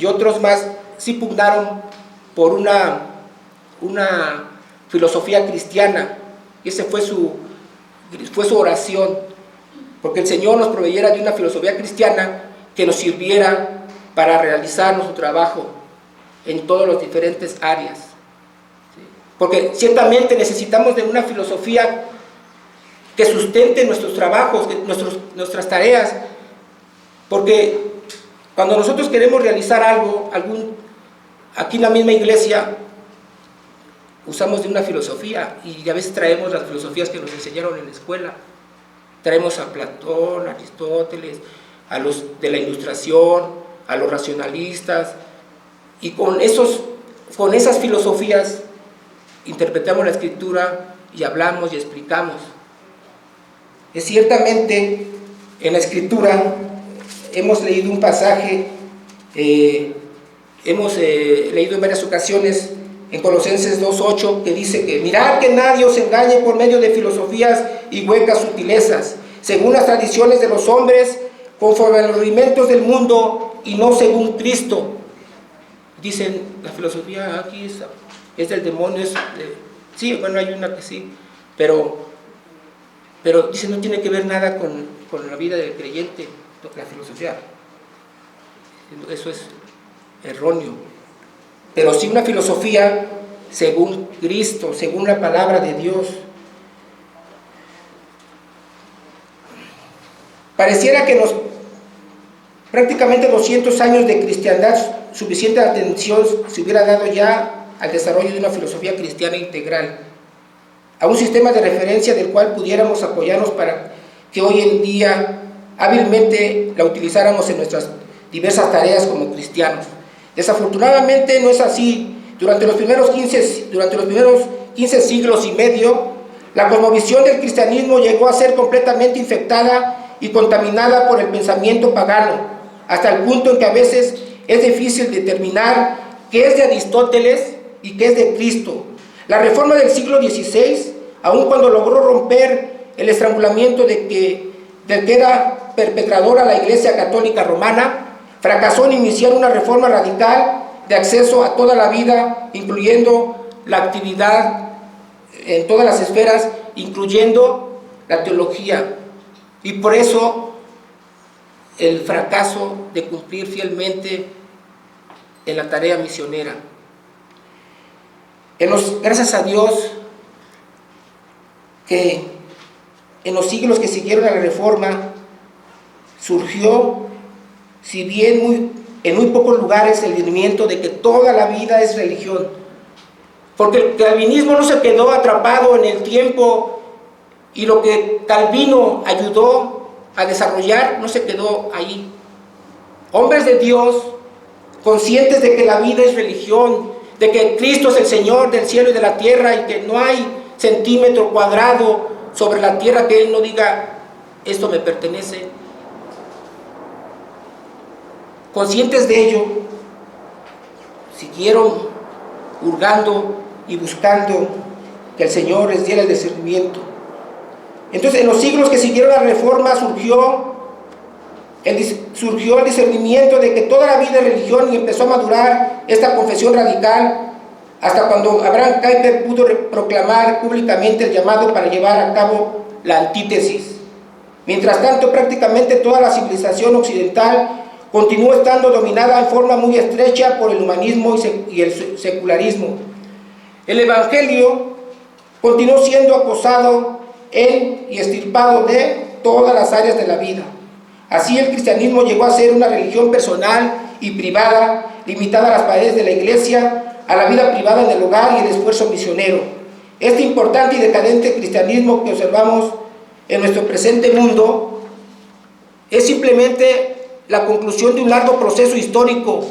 otros más, sí pugnaron por una filosofía cristiana. Esa fue su oración, porque el Señor nos proveyera de una filosofía cristiana que nos sirviera para realizar nuestro trabajo en todas las diferentes áreas. Porque ciertamente necesitamos de una filosofía que sustente nuestros trabajos, nuestras tareas, porque cuando nosotros queremos realizar algo, aquí en la misma iglesia usamos de una filosofía, y a veces traemos las filosofías que nos enseñaron en la escuela. Traemos a Platón, a Aristóteles, a los de la Ilustración, a los racionalistas, y con esas filosofías interpretamos la Escritura y hablamos y explicamos. Es ciertamente en la Escritura hemos leído un pasaje, hemos leído en varias ocasiones en Colosenses 2:8, que dice que mirad que nadie os engañe por medio de filosofías y huecas sutilezas, según las tradiciones de los hombres, conforme a los rudimentos del mundo y no según Cristo. Dicen, la filosofía aquí es del demonio, sí, bueno, hay una que sí, pero dice, no tiene que ver nada con la vida del creyente, la filosofía. Eso es erróneo. Pero sí una filosofía según Cristo, según la palabra de Dios. Pareciera que prácticamente 200 años de cristiandad, suficiente atención se hubiera dado ya al desarrollo de una filosofía cristiana integral, a un sistema de referencia del cual pudiéramos apoyarnos para que hoy en día hábilmente la utilizáramos en nuestras diversas tareas como cristianos. Desafortunadamente no es así. Durante los primeros 15 siglos y medio, la cosmovisión del cristianismo llegó a ser completamente infectada y contaminada por el pensamiento pagano, hasta el punto en que a veces es difícil determinar qué es de Aristóteles y qué es de Cristo. La reforma del siglo XVI, aun cuando logró romper el estrangulamiento del que era perpetradora la Iglesia Católica Romana, fracasó en iniciar una reforma radical de acceso a toda la vida, incluyendo la actividad en todas las esferas, incluyendo la teología. Y por eso el fracaso de cumplir fielmente en la tarea misionera. Gracias a Dios que en los siglos que siguieron a la reforma surgió, si bien en muy pocos lugares, el entendimiento de que toda la vida es religión, porque el calvinismo no se quedó atrapado en el tiempo, y lo que Calvino ayudó a desarrollar no se quedó ahí. Hombres de Dios, conscientes de que la vida es religión, de que Cristo es el Señor del cielo y de la tierra y que no hay centímetro cuadrado sobre la tierra que Él no diga, esto me pertenece. Conscientes de ello, siguieron hurgando y buscando que el Señor les diera el discernimiento. Entonces, en los siglos que siguieron la Reforma surgió el discernimiento de que toda la vida es religión y empezó a madurar esta confesión radical hasta cuando Abraham Kuyper pudo proclamar públicamente el llamado para llevar a cabo la antítesis. Mientras tanto, prácticamente toda la civilización occidental continúa estando dominada en forma muy estrecha por el humanismo y el secularismo. El Evangelio continuó siendo acosado en y extirpado de todas las áreas de la vida. Así el cristianismo llegó a ser una religión personal y privada, limitada a las paredes de la iglesia, a la vida privada en el hogar y el esfuerzo misionero. Este importante y decadente cristianismo que observamos en nuestro presente mundo es simplemente la conclusión de un largo proceso histórico.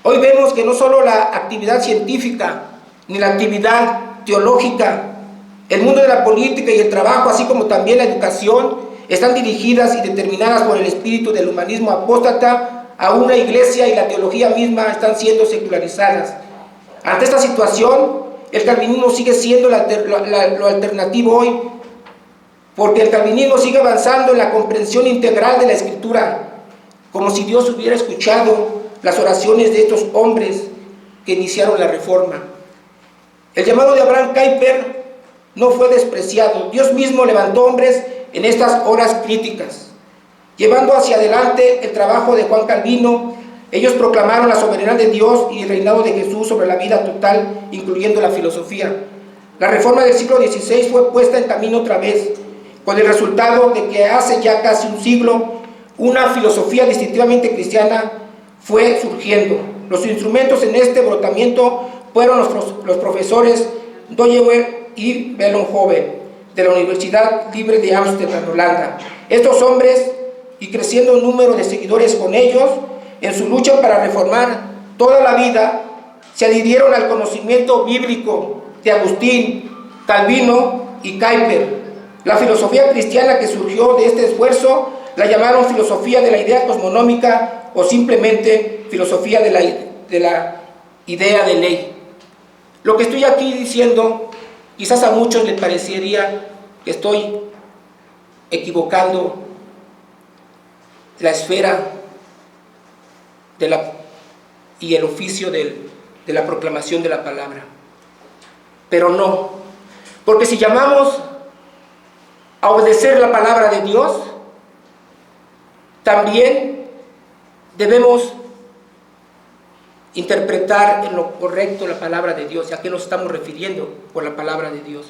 Hoy vemos que no solo la actividad científica ni la actividad teológica, el mundo de la política y el trabajo, así como también la educación, están dirigidas y determinadas por el espíritu del humanismo apóstata. Aún la iglesia y la teología misma están siendo secularizadas. Ante esta situación, el calvinismo sigue siendo lo alternativo hoy, porque el calvinismo sigue avanzando en la comprensión integral de la Escritura, como si Dios hubiera escuchado las oraciones de estos hombres que iniciaron la Reforma. El llamado de Abraham Kuyper no fue despreciado. Dios mismo levantó hombres en estas horas críticas, llevando hacia adelante el trabajo de Juan Calvino. Ellos proclamaron la soberanía de Dios y el reinado de Jesús sobre la vida total, incluyendo la filosofía. La Reforma del siglo XVI fue puesta en camino otra vez, con el resultado de que hace ya casi un siglo una filosofía distintivamente cristiana fue surgiendo. Los instrumentos en este brotamiento fueron los profesores Doyewer y Beeldhoven de la Universidad Libre de Ámsterdam, Holanda. Estos hombres, y creciendo un número de seguidores con ellos, en su lucha para reformar toda la vida, se adhirieron al conocimiento bíblico de Agustín, Calvino y Kuyper. La filosofía cristiana que surgió de este esfuerzo la llamaron filosofía de la idea cosmonómica o simplemente filosofía de la idea de ley. Lo que estoy aquí diciendo, quizás a muchos les parecería que estoy equivocando la esfera y el oficio de la proclamación de la palabra. Pero no, porque si llamamos a obedecer la palabra de Dios, también debemos interpretar en lo correcto la palabra de Dios. ¿A qué nos estamos refiriendo por la palabra de Dios?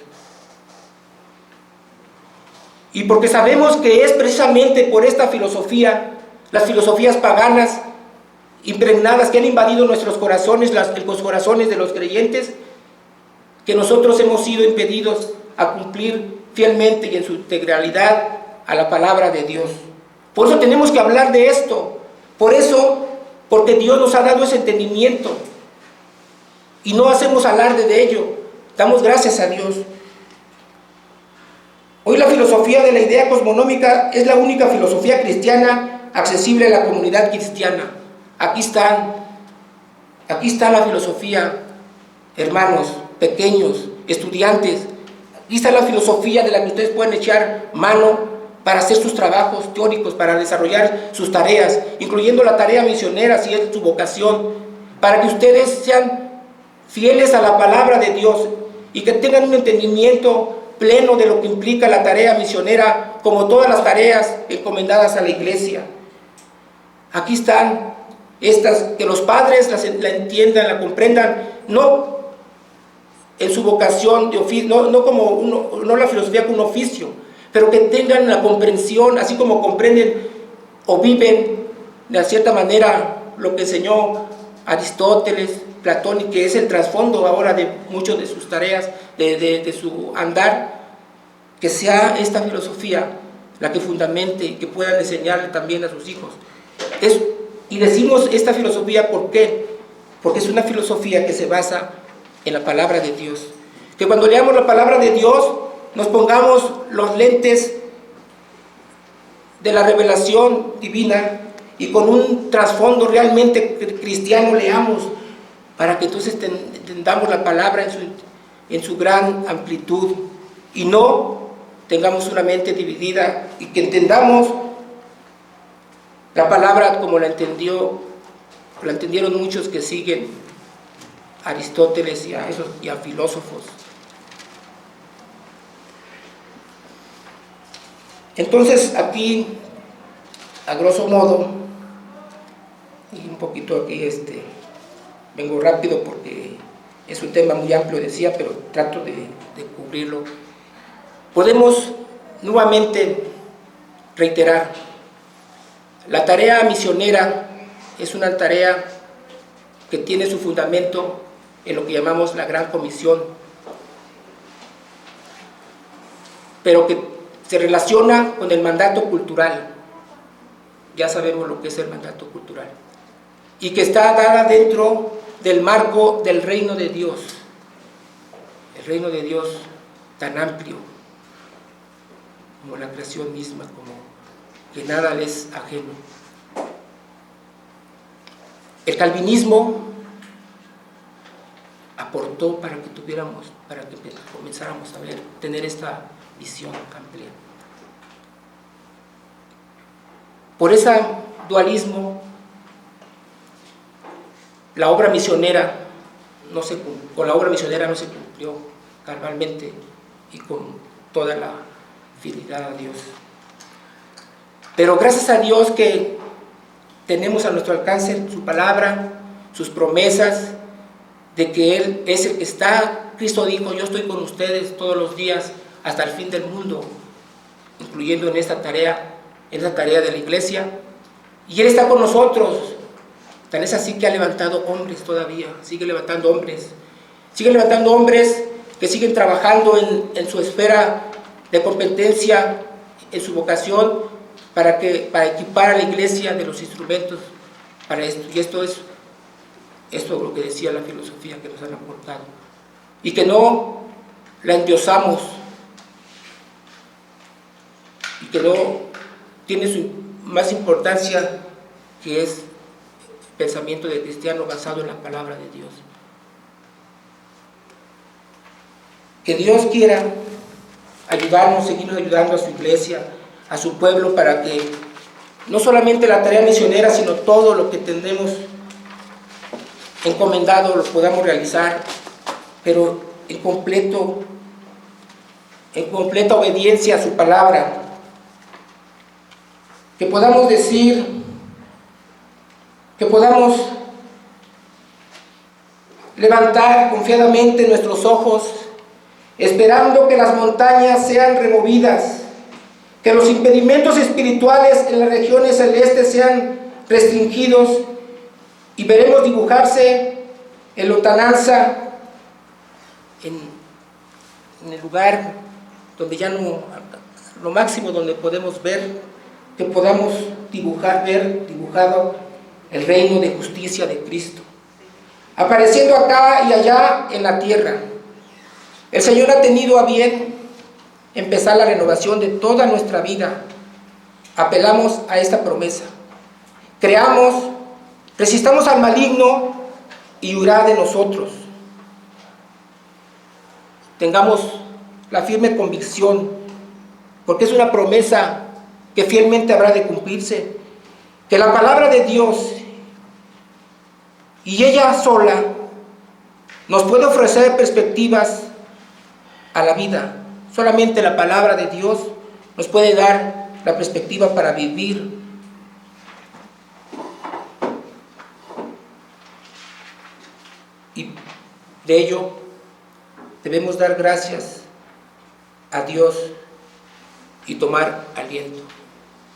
Y porque sabemos que es precisamente por esta filosofía, las filosofías paganas impregnadas que han invadido nuestros corazones, los corazones de los creyentes, que nosotros hemos sido impedidos a cumplir fielmente y en su integralidad a la palabra de Dios. Por eso tenemos que hablar de esto. Por eso, porque Dios nos ha dado ese entendimiento y no hacemos alarde de ello, damos gracias a Dios. Hoy la filosofía de la idea cosmonómica es la única filosofía cristiana accesible a la comunidad cristiana. Aquí está la filosofía, hermanos, pequeños, estudiantes. Aquí está la filosofía de la que ustedes pueden echar mano para hacer sus trabajos teóricos, para desarrollar sus tareas, incluyendo la tarea misionera, si es su vocación, para que ustedes sean fieles a la palabra de Dios y que tengan un entendimiento pleno de lo que implica la tarea misionera, como todas las tareas encomendadas a la iglesia. Aquí están estas, que los padres la entiendan, la comprendan, no en su vocación de oficio, no la filosofía como un oficio, pero que tengan la comprensión, así como comprenden o viven de cierta manera lo que enseñó Aristóteles, Platón, y que es el trasfondo ahora de muchas de sus tareas, de su andar, que sea esta filosofía la que fundamente y que puedan enseñarle también a sus hijos. Y decimos esta filosofía, ¿por qué? Porque es una filosofía que se basa en la palabra de Dios. Que cuando leamos la palabra de Dios, nos pongamos los lentes de la revelación divina y con un trasfondo realmente cristiano leamos, para que entonces entendamos la palabra en su gran amplitud y no tengamos una mente dividida, y que entendamos la palabra como la entendieron muchos que siguen a Aristóteles y a filósofos. Entonces aquí, a grosso modo, y un poquito aquí vengo rápido porque es un tema muy amplio, decía, pero trato de cubrirlo. Podemos nuevamente reiterar, la tarea misionera es una tarea que tiene su fundamento en lo que llamamos la Gran Comisión, pero que se relaciona con el mandato cultural. Ya sabemos lo que es el mandato cultural, y que está dada dentro del marco del reino de Dios, el reino de Dios tan amplio como la creación misma, como que nada le es ajeno. El calvinismo aportó para que comenzáramos a tener esta visión amplia. Por ese dualismo, la obra misionera con la obra misionera no se cumplió cabalmente y con toda la fidelidad a Dios. Pero gracias a Dios que tenemos a nuestro alcance su palabra, sus promesas, de que Él es el que está. Cristo dijo: yo estoy con ustedes todos los días hasta el fin del mundo, incluyendo en esta tarea de la iglesia, y Él está con nosotros. Tal es así que ha levantado hombres todavía, sigue levantando hombres que siguen trabajando en su esfera de competencia, en su vocación, para equipar a la iglesia de los instrumentos para esto. Y esto es lo que decía la filosofía que nos han aportado, y que no la endiosamos, y que no tiene su más importancia, que es pensamiento de cristiano basado en la palabra de Dios. Que Dios quiera ayudarnos, seguirnos ayudando a su iglesia, a su pueblo, para que no solamente la tarea misionera, sino todo lo que tenemos encomendado lo podamos realizar, pero en completa obediencia a su palabra. Que podamos levantar confiadamente nuestros ojos, esperando que las montañas sean removidas, que los impedimentos espirituales en las regiones celestes sean restringidos, y veremos dibujarse en lontananza, en el lugar donde ya no, lo máximo donde podemos ver, que podamos ver dibujado el reino de justicia de Cristo, apareciendo acá y allá en la tierra. El Señor ha tenido a bien empezar la renovación de toda nuestra vida. Apelamos a esta promesa. Creamos, resistamos al maligno y huirá de nosotros. Tengamos la firme convicción, porque es una promesa que fielmente habrá de cumplirse, que la palabra de Dios, y ella sola, nos puede ofrecer perspectivas a la vida. Solamente la palabra de Dios nos puede dar la perspectiva para vivir. Y de ello debemos dar gracias a Dios y tomar aliento.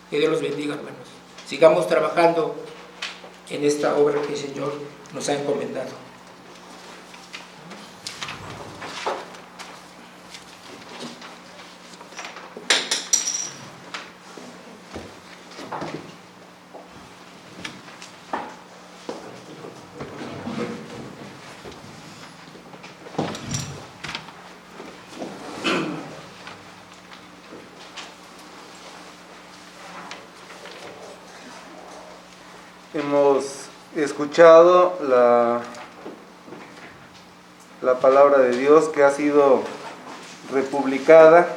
Que Dios los bendiga, hermanos. Sigamos trabajando en esta obra que el Señor nos ha encomendado. Hemos escuchado la palabra de Dios que ha sido republicada.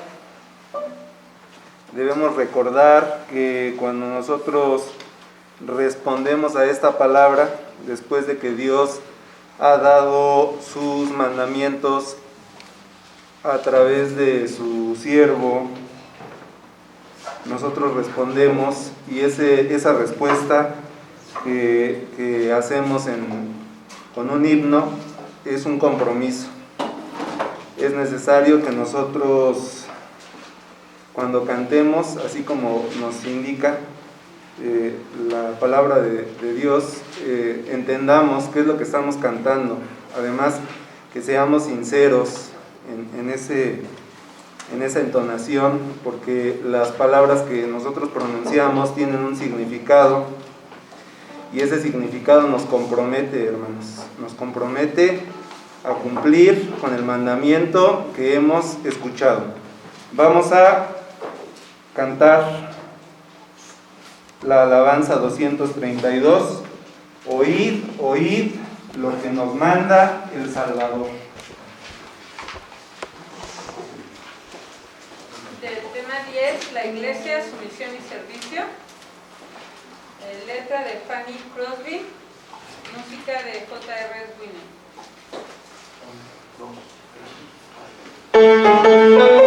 Debemos recordar que cuando nosotros respondemos a esta palabra, después de que Dios ha dado sus mandamientos a través de su siervo, nosotros respondemos, y esa respuesta que hacemos con un himno es un compromiso. Es necesario que nosotros, cuando cantemos, así como nos indica la palabra de Dios, entendamos qué es lo que estamos cantando. Además, que seamos sinceros en esa entonación, porque las palabras que nosotros pronunciamos tienen un significado, y ese significado nos compromete, hermanos, nos compromete a cumplir con el mandamiento que hemos escuchado. Vamos a cantar la alabanza 232, oíd, oíd lo que nos manda el Salvador. Del tema 10, la iglesia, su misión y servicio. Letra de Fanny Crosby, música de J.R. Winner.